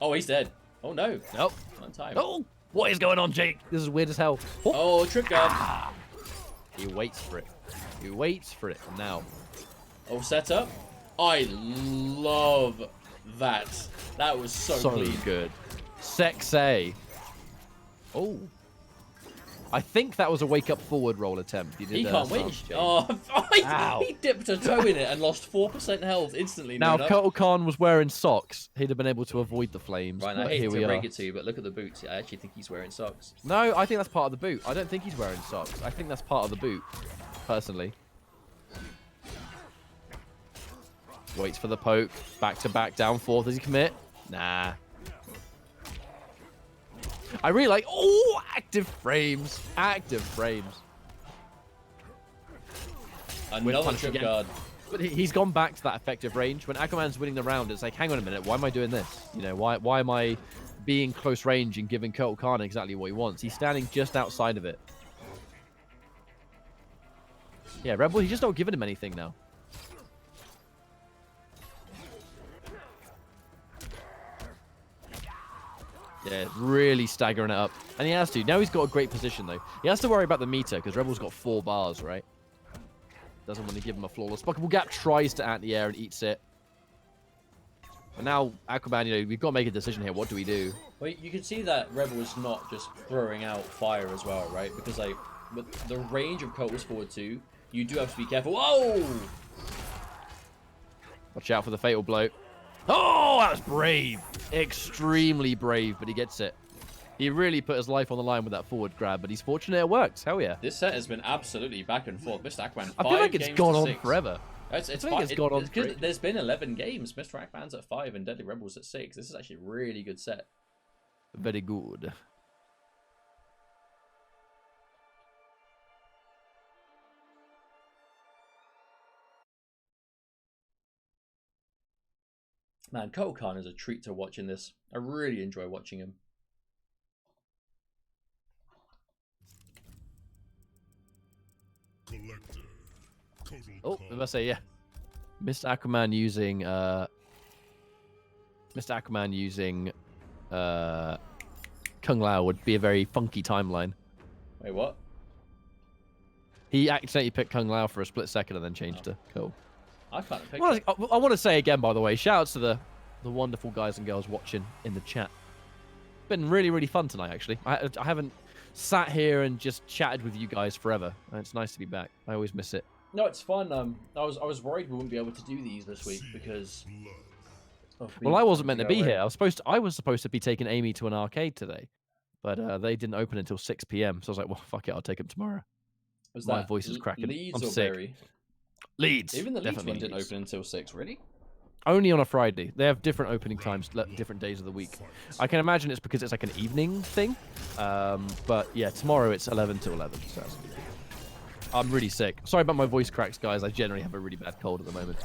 Oh, he's dead. Oh, no. Nope. On time. Oh! What is going on, Jake? This is weird as hell. Oh, trick guard. He waits for it. He waits for it now. Oh, set up. I love that. That was so clean. Good. Sexy. Oh. I think that was a wake-up forward roll attempt. He can't win. Oh, he dipped a toe in it and lost 4% health instantly. Now, if Kotal Kahn was wearing socks, he'd have been able to avoid the flames. Right, I hate to break it to you, but look at the boots. I actually think he's wearing socks. No, I think that's part of the boot. I don't think he's wearing socks. I think that's part of the boot, personally. Waits for the poke. Back-to-back, down 4. Does he commit? Nah. I really like... Oh, active frames. Active frames. Another trip guard. But he's gone back to that effective range. When Aquaman's winning the round, it's like, hang on a minute. Why am I doing this? You know, why am I being close range and giving Kotal Kahn exactly what he wants. He's standing just outside of it. Yeah, Rebel, he's just not giving him anything now. Yeah, really staggering it up. And he has to. Now he's got a great position, though. He has to worry about the meter, because Rebel's got 4 bars, right? Doesn't want to give him a flawless. Buckable Gap tries to anti-air and eats it. But now, Aquaman, you know, we've got to make a decision here. What do we do? Well, you can see that Rebel is not just throwing out fire as well, right? Because, like, with the range of Kotal's forward 2, you do have to be careful. Whoa! Watch out for the fatal blow. Oh, that was brave. Extremely brave, but he gets it. He really put his life on the line with that forward grab, but he's fortunate it works. Hell yeah. This set has been absolutely back and forth. MrAquaman, I feel like it's gone on forever. It's gone on because there's been 11 games. MrAquaman's at 5 and DeadlyRebel's at 6. This is actually a really good set. Very good. Man, Kotal Kahn is a treat to watch in this. I really enjoy watching him. Kollector. Kotal Oh, Kahn. I must say, yeah. MrAquaman using Kung Lao would be a very funky timeline. Wait, what? He accidentally picked Kung Lao for a split second and then changed to Cool. I can't pick Well, it. I want to say again, by the way, shout outs to the wonderful guys and girls watching in the chat. Been really, really fun tonight, actually. I haven't sat here and just chatted with you guys forever. It's nice to be back. I always miss it. No, it's fun. I was worried we wouldn't be able to do these this week because. Well, I wasn't meant to be here. I was supposed to be taking Amy to an arcade today, but they didn't open until 6 p.m. So I was like, well, fuck it, I'll take him tomorrow. My voice is cracking. Leeds I'm or sick. Bury? Leeds. Even the Leeds one Definitely didn't Leeds. open until 6. Really? Only on a Friday. They have different opening times, different days of the week. I can imagine it's because it's like an evening thing. But yeah, tomorrow it's 11 to 11. So that's good. I'm really sick. Sorry about my voice cracks, guys. I generally have a really bad cold at the moment.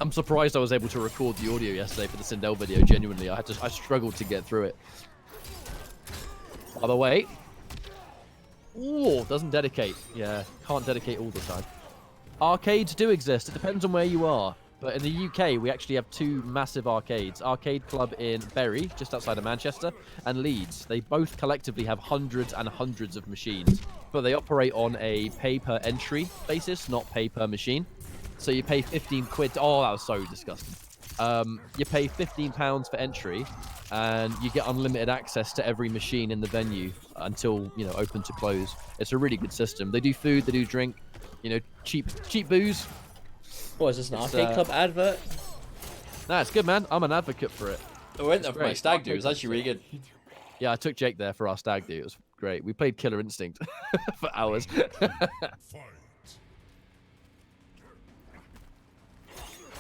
I'm surprised I was able to record the audio yesterday for the Sindel video. Genuinely, I struggled to get through it. By the way, ooh, doesn't dedicate. Yeah, can't dedicate all the time. Arcades do exist. It depends on where you are. But in the UK, we actually have 2 massive arcades. Arcade Club in Bury, just outside of Manchester, and Leeds. They both collectively have hundreds and hundreds of machines. But they operate on a pay-per-entry basis, not pay-per-machine. So you pay 15 quid. Oh, that was so disgusting. You pay £15 for entry, and you get unlimited access to every machine in the venue until, you know, open to close. It's a really good system. They do food, they do drink, you know, cheap booze. What is this, an arcade club advert? Nah, it's good, man. I'm an advocate for it. I went there for my great. stag do. It was actually really good. Yeah, I took Jake there for our stag do. It was great. We played Killer Instinct for hours. Fight.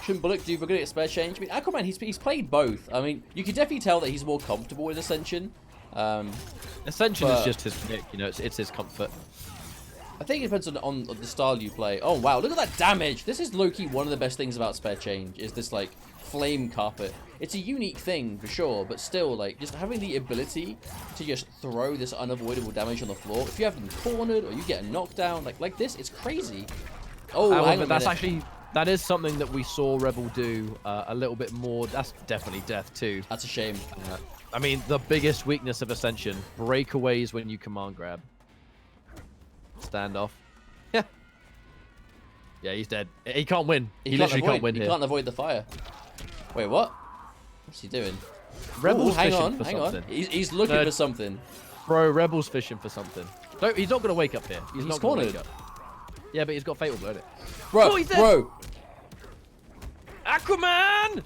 Shouldn't Bullock do good at spare change? I mean, Aquaman, he's played both. I mean, you can definitely tell that he's more comfortable with Ascension. Ascension is just his pick, you know, it's his comfort. I think it depends on the style you play. Oh, wow, look at that damage. This is low-key one of the best things about spare change, is this, like, flame carpet. It's a unique thing, for sure, but still, like, just having the ability to just throw this unavoidable damage on the floor. If you have them cornered or you get a knockdown, like this, it's crazy. Oh, hang on that's actually... That is something that we saw Rebel do a little bit more. That's definitely death too. That's a shame. I mean, the biggest weakness of Ascension, breakaways when you command grab. Standoff. Yeah. Yeah, he's dead. He can't win. He literally can't win here. He can't avoid the fire. Wait, what? What's he doing? Rebel's hang fishing on, for hang something. on. He's looking for something. Bro, Rebel's fishing for something. No, he's not going to wake up here. He's not going to cornered. wake up. Yeah, but he's got Fatal Blow, Bro, he's dead. bro. Aquaman!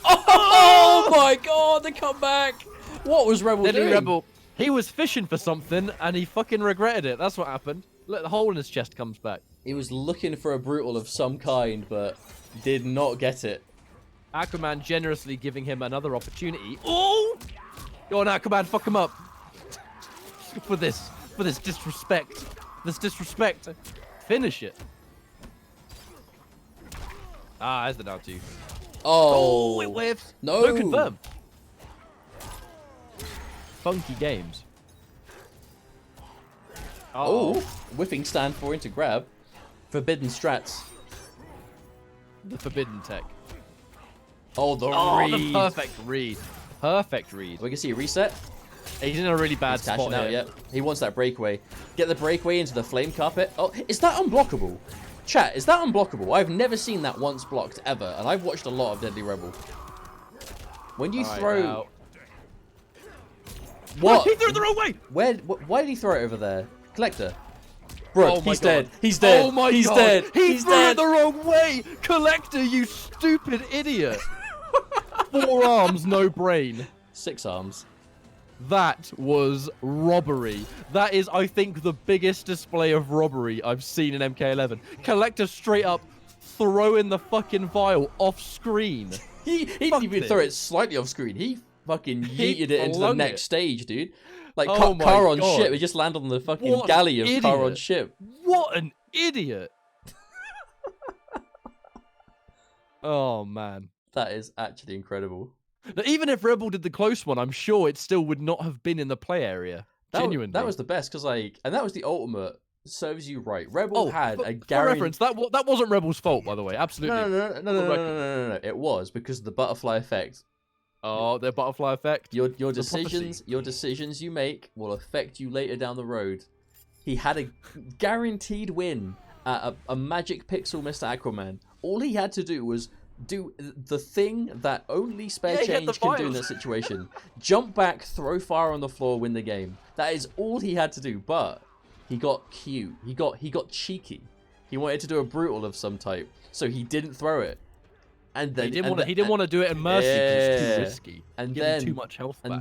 Oh my god, the comeback! What was Rebel doing? Rebel. He was fishing for something and he fucking regretted it. That's what happened. Look, the hole in his chest comes back. He was looking for a brutal of some kind, but did not get it. Aquaman generously giving him another opportunity. Oh! Go on, Aquaman, fuck him up. for this disrespect. This disrespect. Finish it. Ah, there's the down two. Oh, it whiffs. No. No confirm. funky games. Oh, whiffing stand 4 into grab. Forbidden strats. The forbidden tech. Oh, the read. The perfect read. Perfect read. We can see a reset. He's in a really bad He's spot cashing out, here. yep. He wants that breakaway. Get the breakaway into the flame carpet. Oh, is that unblockable? Chat, is that unblockable? I've never seen that once blocked, ever. And I've watched a lot of DeadlyRebel. When you throw... Now. What? He threw it the wrong way! Why did he throw it over there? Collector. Bro, Oh my he's God. dead. He's dead. Oh my he's God. dead. He he's threw dead. it the wrong way! Collector, you stupid idiot! 4 arms, no brain. 6 arms. That was robbery. That is, I think, the biggest display of robbery I've seen in MK11. Collector straight up throwing the fucking vial off screen. He didn't even throw it slightly off screen. He fucking yeeted it into the flung next it. stage, dude. Like Oh my car on God. ship. It just landed on the fucking What galley of an car on idiot. ship. What an idiot. Oh, man. That is actually incredible. Now, even if Rebel did the close one, I'm sure it still would not have been in the play area. Genuinely. That was the best, because like, and that was the ultimate. Serves you right. Rebel had a for guarantee. reference, that wasn't Rebel's fault, by the way. Absolutely. No. It was because of the butterfly effect. Oh, their butterfly effect. Your prophecy. decisions you make will affect you later down the road. He had a guaranteed win at a magic pixel MrAquaman. All he had to do was do the thing that only spare he had the change can do in files. that situation. Jump back, throw fire on the floor, win the game. That is all he had to do, but he got cute. He got cheeky. He wanted to do a brutal of some type, so he didn't throw it. And then He didn't want to do it in mercy because it's too Yeah. risky. And Give him then too much health back.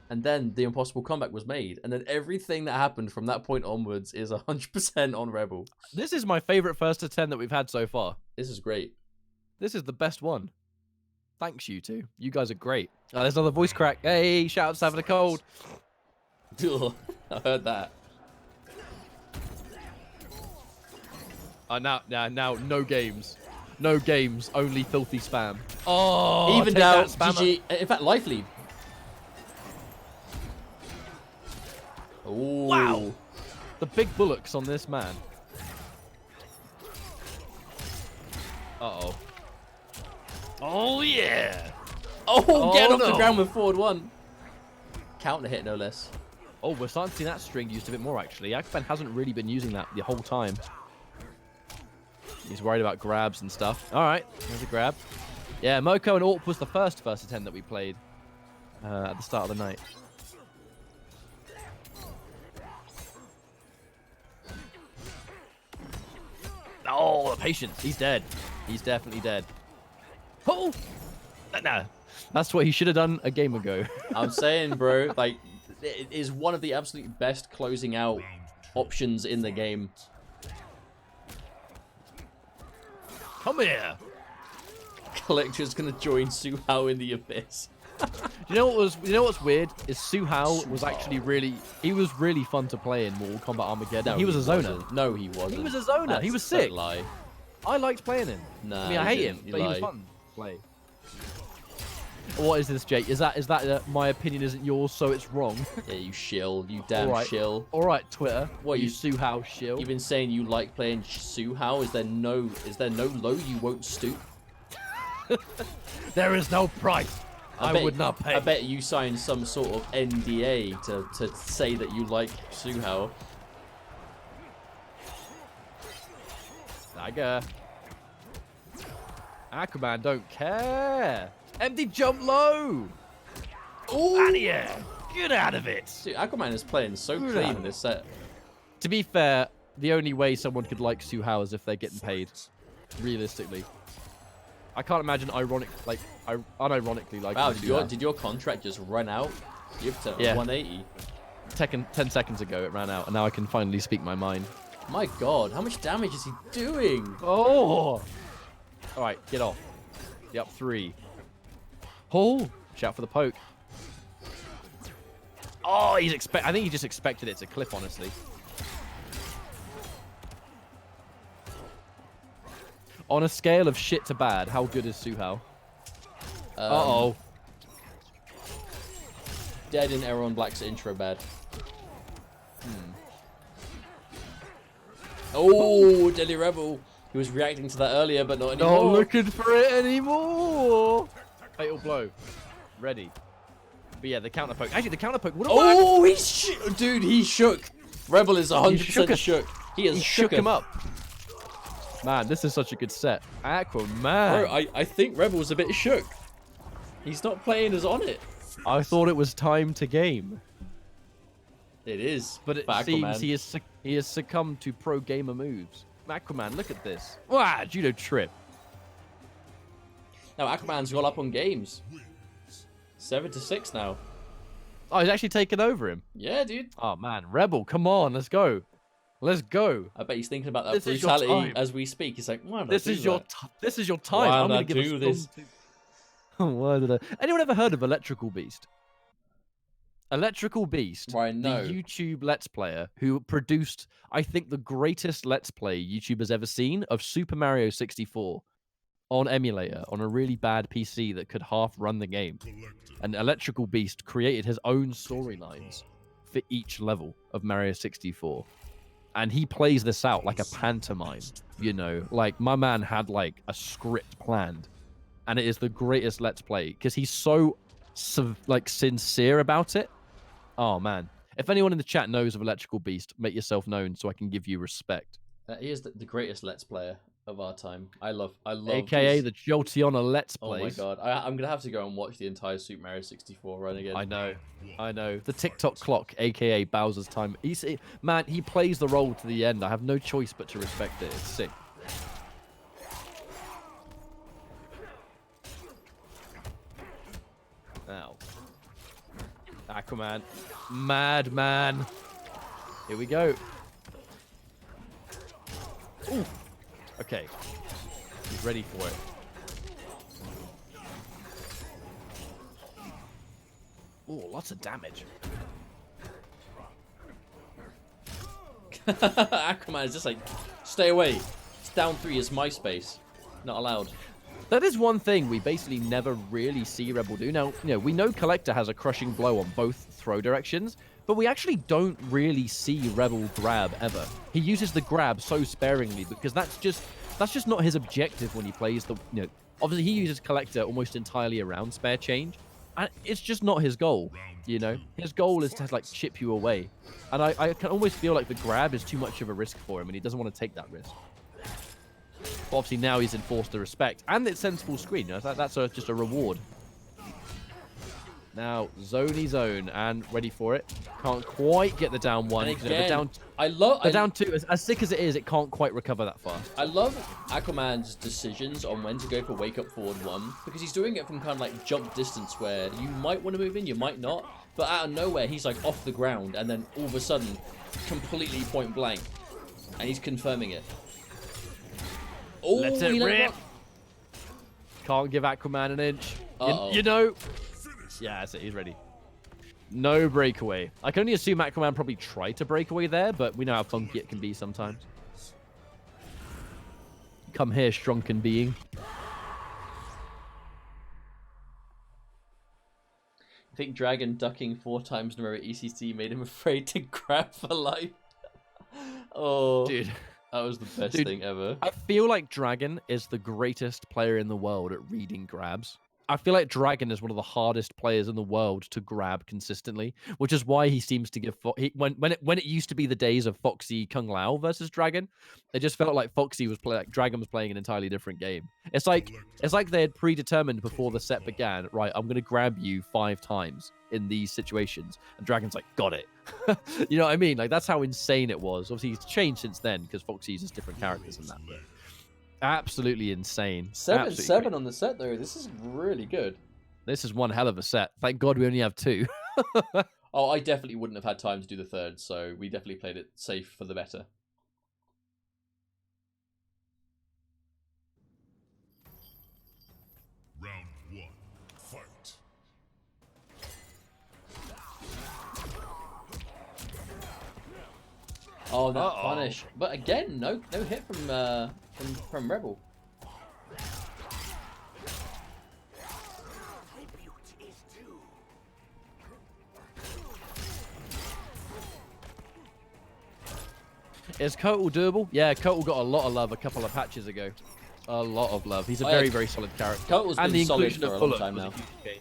and then the impossible comeback was made, and then everything that happened from that point onwards is 100% on Rebel. This is my favorite first to 10 that we've had so far. This is great. This is the best one. Thanks, you two. You guys are great. Oh, there's another voice crack. Hey, shout out to having a cold. I heard that. Now, no games. No games, only filthy spam. Oh, Even take now, that, spammer. GG. In fact, life lead. Ooh. Wow. The big bullocks on this man. Uh-oh. Oh, yeah. Oh, get off the no. ground with forward 1. Counter hit, no less. Oh, we're starting to see that string used a bit more, actually. Akban hasn't really been using that the whole time. He's worried about grabs and stuff. All right, there's a grab. Yeah, Moko and Orp was the first attempt that we played at the start of the night. Oh, the patience. He's dead. He's definitely dead. Oh! Nah. That's what he should have done a game ago. I'm saying, bro, like, it is one of the absolute best closing out options in the game. Come here. Collector's gonna join Suhao in the abyss. You know what's weird is Suhao was actually really fun to play in Mortal Kombat Armageddon. No, he was a zoner. wasn't. No, he wasn't. He was a zoner. He was sick. Don't lie. I liked playing him. Nah, I mean, I you hate didn't. him, You but he was lie. fun to play. What is this, Jake? Is that my opinion isn't yours, so it's wrong? Yeah, you shill. You damn Alright. shill. All right, Twitter. What, you you- Suhao shill? You've been saying you like playing Suhao. Is there no low you won't stoop? There is no price I bet- would not pay. I bet you signed some sort of NDA to say that you like Suhao. Dagger. Aquaman don't care. Empty jump low. Ooh. Out of here. Get out of it. Dude, Aquaman is playing so clean in this set. To be fair, the only way someone could like Suhao is if they're getting paid. Realistically. I can't imagine unironically like. Wow, did your contract just run out? You have to Yeah. 180. 10 seconds ago it ran out, and now I can finally speak my mind. My God, how much damage is he doing? Oh! All right, get off. Yep, 3. Oh! Shout for the poke. Oh, I think he just expected it to clip, honestly. On a scale of shit to bad, how good is Suhao? Uh-oh. dead in Erron Black's intro bed. Oh, DeadlyRebel. He was reacting to that earlier, but not anymore. Not looking for it anymore. Fatal blow. Ready. But yeah, the counter poke. Actually, the counter poke would have worked. Dude, he shook. Rebel is 100% shook. He shook him up. Man, this is such a good set. Aquaman. Bro, I think Rebel's a bit shook. He's not playing as on it. I thought it was time to game. It is. But it seems he has succumbed to pro gamer moves. Aquaman, look at this. Wow, judo trip. Now Aquaman's got up on games. 7-6 now. Oh, he's actually taken over him. Yeah, dude. Oh man, Rebel, come on, let's go. Let's go. I bet he's thinking about that brutality as we speak. He's like, why this is your time. Why I'm gonna give do this. Why did I? Anyone ever heard of Electrical Beast? Electrical Beast, Right, no. the YouTube Let's Player who produced, I think, the greatest Let's Play YouTube has ever seen of Super Mario 64 on emulator on a really bad PC that could half run the game. And Electrical Beast created his own storylines for each level of Mario 64. And he plays this out like a pantomime, you know? Like, my man had, like, a script planned. And it is the greatest Let's Play because he's so, like, sincere about it. Oh, man. If anyone in the chat knows of Electrical Beast, make yourself known so I can give you respect. He is the greatest Let's Player of our time. I love AKA the Jolteon Let's Plays. Oh my god. I'm going to have to go and watch the entire Super Mario 64 run again. I know. The TikTok clock, AKA Bowser's time. Man, he plays the role to the end. I have no choice but to respect it. It's sick. Now. Aquaman. Madman. Here we go. Ooh. Okay. He's ready for it. Oh, lots of damage. Aquaman is just like, stay away. It's down 3 is my space. Not allowed. That is one thing we basically never really see Rebel do. Now, you know, we know Kollector has a crushing blow on both throw directions, but we actually don't really see Rebel grab ever. He uses the grab so sparingly because that's just not his objective when he plays the, you know, obviously he uses Kollector almost entirely around spare change, and it's just not his goal, you know? His goal is to, like, chip you away, and I can almost feel like the grab is too much of a risk for him, and he doesn't want to take that risk. But obviously now he's enforced the respect, and it sends full screen. You know, that's just a reward. Now, zone, and ready for it. Can't quite get the down one. And again, the down two, as sick as it is, it can't quite recover that fast. I love Aquaman's decisions on when to go for wake up forward 1, because he's doing it from kind of like jump distance where you might want to move in, you might not, but out of nowhere he's like off the ground, and then all of a sudden, completely point blank, and he's confirming it. Oh, let it rip. Can't give Aquaman an inch. You know. Yeah, that's it. He's ready. No breakaway. I can only assume Aquaman probably tried to break away there, but we know how funky it can be sometimes. Come here, shrunken being. I think Dragon ducking 4 times in a row at ECC made him afraid to grab for life. Oh, dude. That was the best thing ever. I feel like Dragon is the greatest player in the world at reading grabs. I feel like Dragon is one of the hardest players in the world to grab consistently, which is why he seems to give... when it used to be the days of Foxy Kung Lao versus Dragon, it just felt like Dragon was playing an entirely different game. It's like they had predetermined before the set began, right, I'm going to grab you 5 times in these situations. And Dragon's like, got it. You know what I mean? Like, that's how insane it was. Obviously, it's changed since then because Foxy uses different characters and that. But absolutely insane. 7-7 on the set, though. This is really good. This is one hell of a set. Thank God we only have 2. Oh, I definitely wouldn't have had time to do the third, so we definitely played it safe for the better. Round 1, fight. Oh, that punish. But again, no hit from Rebel. Is Kotal doable? Yeah, Kotal got a lot of love a couple of patches ago. A lot of love. He's a very, very solid character. Kotal's and been the solid inclusion for of a long Bullet time was now. a huge gain.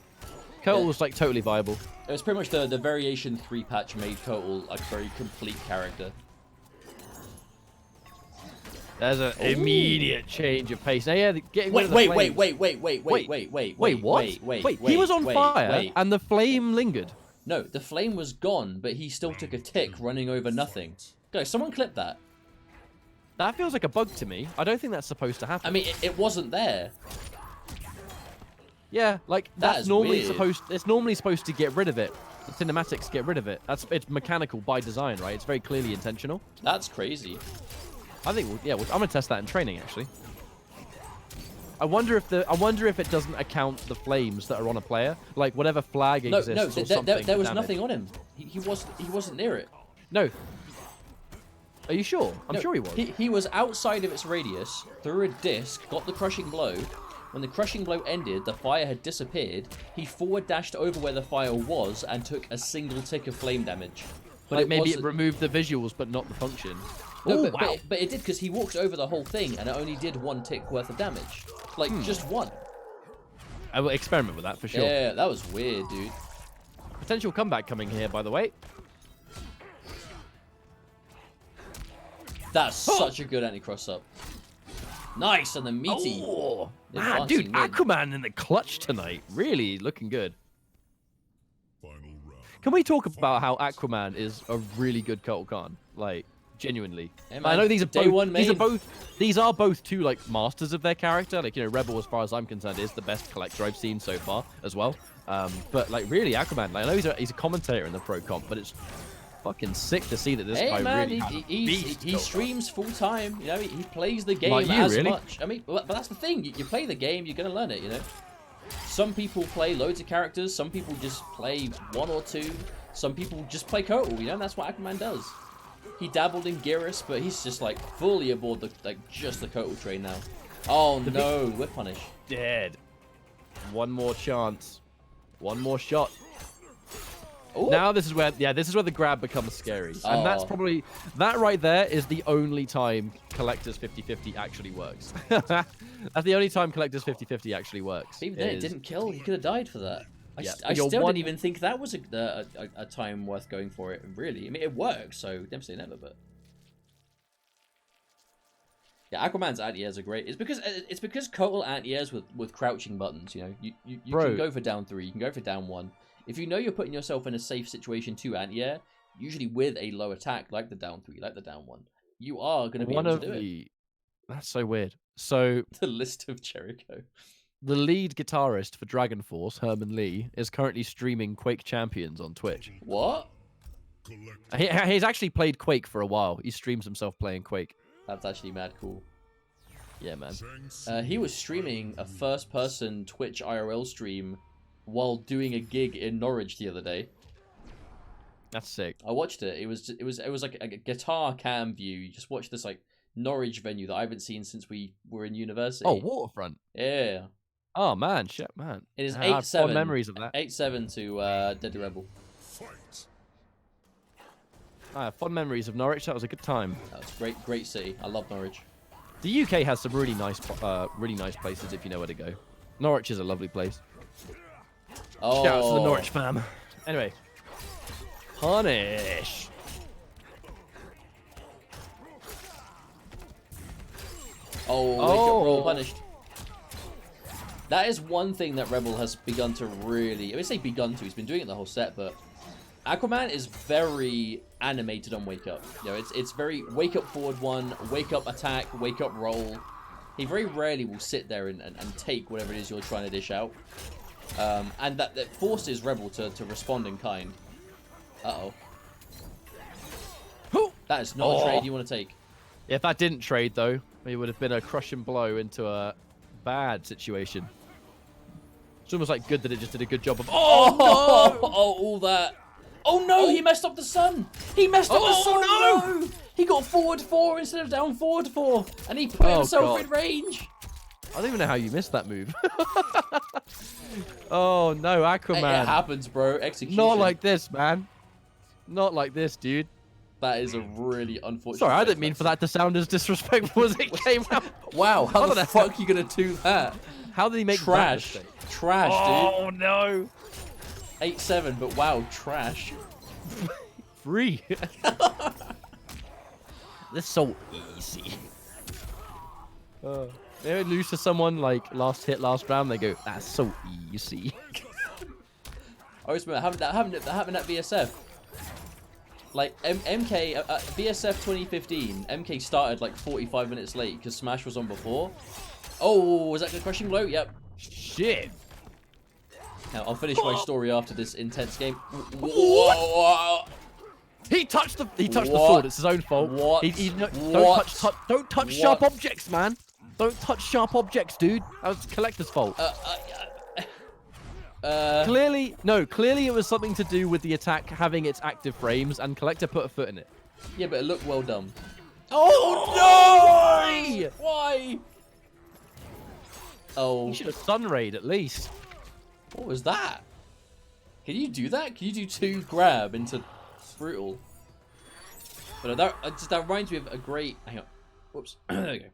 Kotal was like totally viable. It was pretty much the Variation 3 patch made Kotal a very complete character. There's an immediate change of pace. Now, yeah, getting rid of the Wait, flames. wait, Wait, he was on fire and the flame lingered. No, the flame was gone, but he still took a tick running over nothing. Guys, someone clip that. That feels like a bug to me. I don't think that's supposed to happen. I mean, it wasn't there. Yeah, like That that's is normally weird. supposed. It's normally supposed to get rid of it. The cinematics get rid of it. It's mechanical by design, right? It's very clearly intentional. That's crazy. I think, I'm gonna test that in training actually. I wonder if it doesn't account the flames that are on a player, like whatever flag exists or something. There was damage. nothing on him. He wasn't near it. No. Are you sure? I'm sure he was. He was outside of its radius, threw a disc, got the crushing blow. When the crushing blow ended, the fire had disappeared. He forward dashed over where the fire was and took a single tick of flame damage. But Like maybe it removed the visuals, but not the function. No, Ooh, but it did, because he walked over the whole thing and it only did 1 tick worth of damage. Like, just one. I will experiment with that for sure. Yeah, that was weird, dude. Potential comeback coming here, by the way. That's such a good anti-cross up. Nice, and the meaty. Oh, The man, dude, advancing mid. Aquaman in the clutch tonight. Really looking good. Final round. Can we talk about how Aquaman is a really good Kotal Kahn? Like, genuinely. Hey, I man, know these are day one these are both two like masters of their character. Like, you know, Rebel, as far as I'm concerned, is the best Kollector I've seen so far as well. But like, really, Aquaman. Like, I know he's a commentator in the pro comp, but it's fucking sick to see that this guy man, really he streams full time. You know, he plays the game Like you, as really? much. I mean, but that's the thing. You play the game, you're gonna learn it. You know, some people play loads of characters. Some people just play 1 or 2. Some people just play Kotal. You know, and that's what Aquaman does. He dabbled in Geras, but he's just like fully aboard the just the Kotal train now. Oh no, whip punish. dead. One more chance. One more shot. Ooh. Now this is where the grab becomes scary. And that's probably, that right there is the only time Collector's 50-50 actually works. That's the only time Collector's 50-50 actually works. Even then, it didn't kill. He could have died for that. I Your still one- didn't even think that was a time worth going for it. Really, I mean, it works. So never say never, but yeah, Aquaman's anti-airs are great. It's because Kotal anti-airs with crouching buttons. You know, you can go for down 3, you can go for down 1. If you know you're putting yourself in a safe situation to anti-air, usually with a low attack like the down 3, like the down 1, you are going to be able to do it. That's so weird. So The list of Jericho. the lead guitarist for Dragon Force, Herman Lee, is currently streaming Quake Champions on Twitch. What? He's actually played Quake for a while. He streams himself playing Quake. That's actually mad cool. Yeah, man. He was streaming a first-person Twitch IRL stream while doing a gig in Norwich the other day. That's sick. I watched it. It was like a guitar cam view. You just watch this like Norwich venue that I haven't seen since we were in university. Oh, Waterfront. Yeah. Oh man, shit, man. It is I have 8-7. fond memories of that. 8-7 to DeadlyRebel. Fight. I have fond memories of Norwich. That was a good time. That was great city. I love Norwich. The UK has some really nice places if you know where to go. Norwich is a lovely place. Oh. Shout out to the Norwich fam. Anyway, punish. Oh, wake up roll punished. That is one thing that Rebel has begun to really... I would say begun to. He's been doing it the whole set, but Aquaman is very animated on wake up. You know, it's very wake up forward 1, wake up attack, wake up roll. He very rarely will sit there and take whatever it is you're trying to dish out. And that forces Rebel to respond in kind. Uh-oh. That is not a trade you want to take. If that didn't trade, though, it would have been a crushing blow into a bad situation. It's almost like good that it just did a good job of... Oh, no! Oh, all that. Oh, no, he messed up the sun. He messed up the sun. No! He got forward 4 instead of down forward 4. And he put himself in range. I don't even know how you missed that move. Oh, no, Aquaman. It happens, bro. Execution. Not like this, man. Not like this, dude. That is a really unfortunate. Sorry, I didn't mean for that to sound as disrespectful as it came out. Wow, how the fuck are you gonna do that? How did he make trash? that mistake? Trash, dude. Oh no. 8-7, but wow, trash. Free. This is so easy. They lose to someone like last hit, last round. They go, that's so easy. I always remember that happened at VSF. Like MK VSF 2015, MK started like 45 minutes late because Smash was on before. Oh, was that a crushing blow? Yep. Shit. Now I'll finish my story after this intense game. Whoa. He touched the sword. It's his own fault. What? Don't touch sharp objects, man. Don't touch sharp objects, dude. That was Collector's fault. Clearly it was something to do with the attack having its active frames, and Kollector put a foot in it. Yeah, but it looked well done. Oh no! Why? Oh. You should have stun raid at least. What was that? Can you do that? Can you do 2 grab into brutal? But that reminds me of a great. Hang on. Whoops. There we go.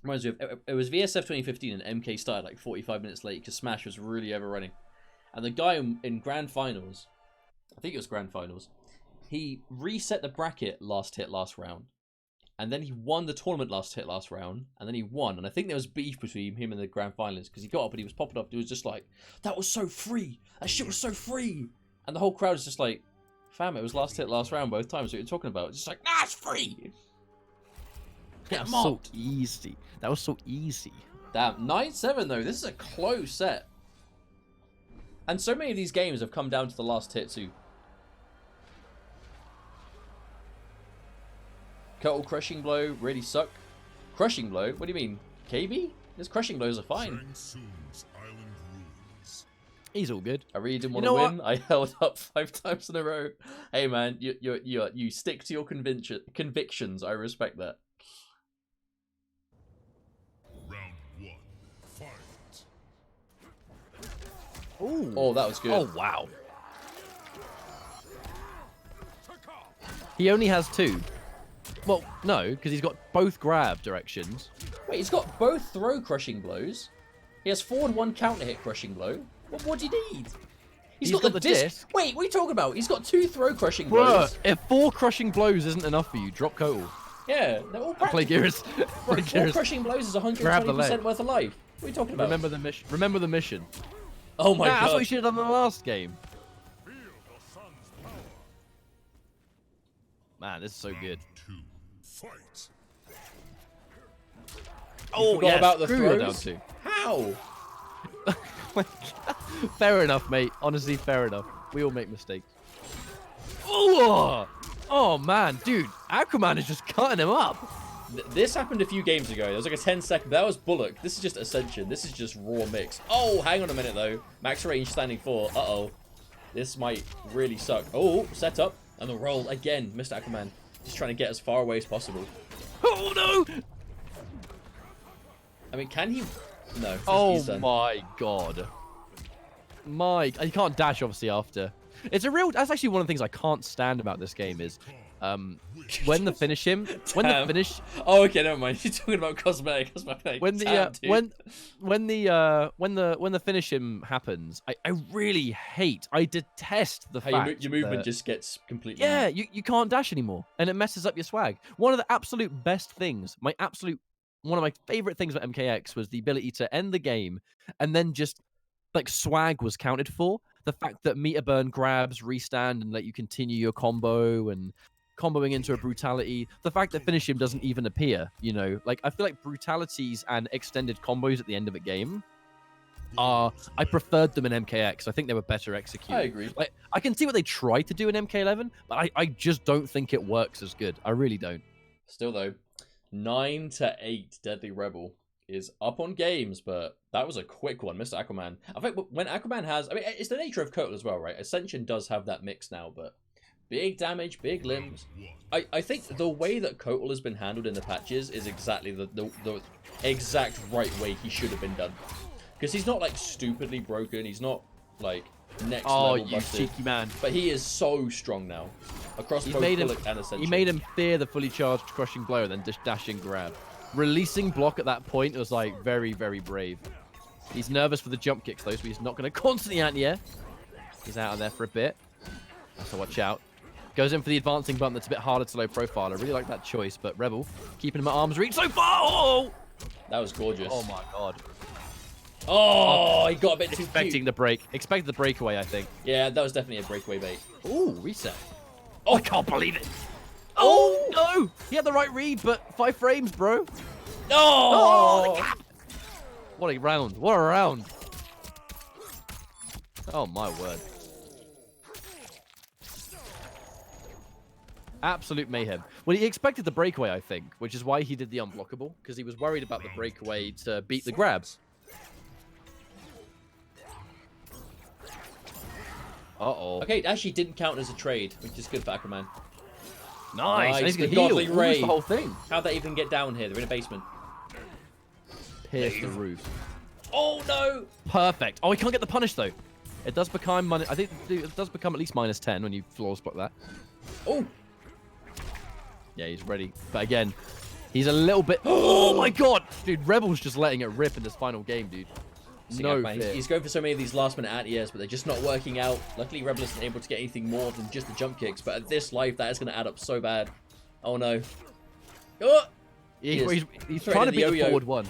Reminds me of it was VSF 2015 and MK started like 45 minutes late because Smash was really overrunning, and the guy in Grand Finals, I think it was Grand Finals, he reset the bracket last hit last round, and then he won the tournament last hit last round, and then he won, and I think there was beef between him and the Grand Finalists because he got up and he was popping up. It was just like, that was so free. That shit was so free, and the whole crowd was just like, fam, it was last hit last round both times. What you're talking about? It's just like, nah, it's free. That was so easy. That was so easy. Damn, 9-7 though. This is a close set. And so many of these games have come down to the last hit too. Kotal crushing blow really suck. Crushing blow? What do you mean? KB? His crushing blows are fine. He's all good. I really didn't want to win. I held up 5 times in a row. Hey man, you stick to your convictions. I respect that. Ooh. Oh, that was good. Oh, wow. He only has 2. Well, no, because he's got both grab directions. Wait, he's got both throw crushing blows. He has forward 1 counter hit crushing blow. What do you need? He's got the disc. Wait, what are you talking about? He's got 2 throw crushing blows. If 4 crushing blows isn't enough for you, drop Kotal. Yeah, they're all play Gears. Bro, 4 crushing blows is 120% worth of life. What are you talking about? Remember the mission. Remember the mission. Oh my god. That's what we should have done in the last game. Man, this is so good. Oh, yeah, about the throws? Down How? Fair enough, mate. Honestly, fair enough. We all make mistakes. Oh man, dude, Aquaman is just cutting him up. This happened a few games ago. There was like a 10-second. That was Bullock. This is just Ascension. This is just raw mix. Oh, hang on a minute though. Max range standing 4. Uh-oh. This might really suck. Oh, set up and the roll again. Mr. Aquaman just trying to get as far away as possible. Oh no! I mean, can he? No. Oh my god. You can't dash obviously after. It's a real. That's actually one of the things I can't stand about this game is, when the finish him. When the finish. Oh, okay, never mind. You're talking about cosmetic. When the finish him happens, I really hate. I detest the fact your movement just gets completely. Yeah, you can't dash anymore, and it messes up your swag. One of the absolute best things, one of my favorite things about MKX was the ability to end the game and then just like swag was counted for. The fact that meter burn grabs, restand, and let you continue your combo and comboing into a brutality. The fact that finish him doesn't even appear, you know. Like, I feel like brutalities and extended combos at the end of a game I preferred them in MKX. I think they were better executed. I agree. Like, I can see what they tried to do in MK11, but I just don't think it works as good. I really don't. Still though, 9-8 DeadlyRebel is up on games, but that was a quick one, Mr. Aquaman. I think when Aquaman has, I mean, it's the nature of Kotal as well, right? Ascension does have that mix now, but big damage, big limbs. I think the way that Kotal has been handled in the patches is exactly the exact right way he should have been done. Because he's not like stupidly broken. He's not like next Oh, level you busted. cheeky man. But he is so strong now. Across both Bullet and Essential. He made him fear the fully charged crushing blow, then just dashing grab. Releasing block at that point was like very, very brave. He's nervous for the jump kicks though, so he's not going to constantly anti-air. He's out of there for a bit. Has to watch out. Goes in for the advancing button that's a bit harder to low profile. I really like that choice, but Rebel keeping him at arm's reach so far. Oh! That was gorgeous. Oh my god. Oh, he got a bit too Expecting the break. Expected the breakaway, I think. Yeah, that was definitely a breakaway bait. Ooh, reset. Oh, I can't believe it. Oh, no. He had the right read, but 5 frames, bro. Oh! The cap. What a round. What a round. Oh, my word. Absolute mayhem. Well, he expected the breakaway, I think, which is why he did the unblockable, because he was worried about the breakaway to beat the grabs. Uh-oh. Okay, it actually didn't count as a trade, which is good for Aquaman. Nice. And he's the going to heal godly ray. the whole thing. How'd they even get down here? They're in a basement. Pierce the roof. Oh, no! Perfect. Oh, he can't get the punish, though. It does become... I think it does become at least -10 when you flawless block that. Oh! Yeah, he's ready. But again, he's a little bit... Oh, my God! Dude, Rebel's just letting it rip in this final game, dude. No fear. He's going for so many of these last-minute anti-airs, but they're just not working out. Luckily, Rebel isn't able to get anything more than just the jump kicks, but at this life, that is going to add up so bad. Oh, no. Oh! He's trying to beat the forward one.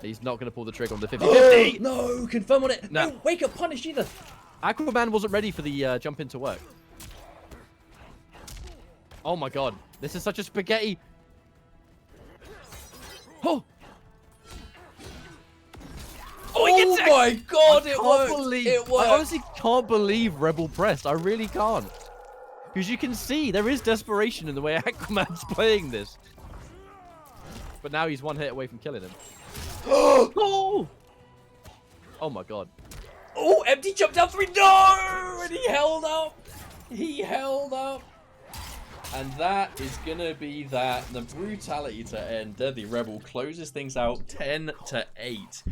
He's not going to pull the trigger on the 50-50. Oh, no! Confirm on it! No. No, wake up punish either! Aquaman wasn't ready for the jump into work. Oh, my God. This is such a spaghetti. Oh! Oh my God, it worked! It worked! I honestly can't believe Rebel pressed. I really can't. Because you can see there is desperation in the way Aquaman's playing this. But now he's one hit away from killing him. Oh! Oh my God. Oh, empty jump down 3. No! And he held up. He held up. And that is going to be that. The brutality to end. DeadlyRebel closes things out 10-8.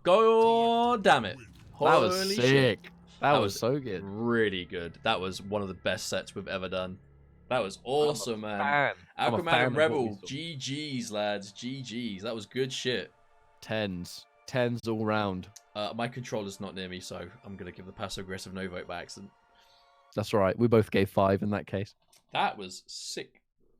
God damn it. That was Holy sick. shit. That was so good. Really good. That was one of the best sets we've ever done. That was awesome, man. I'm a Aquaman fan and of Rebel. what we GG's, lads. GG's. That was good shit. 10s. 10s all round. My controller's not near me, so I'm going to give the passive-aggressive no vote by accident. That's right. We both gave 5 in that case. That was sick.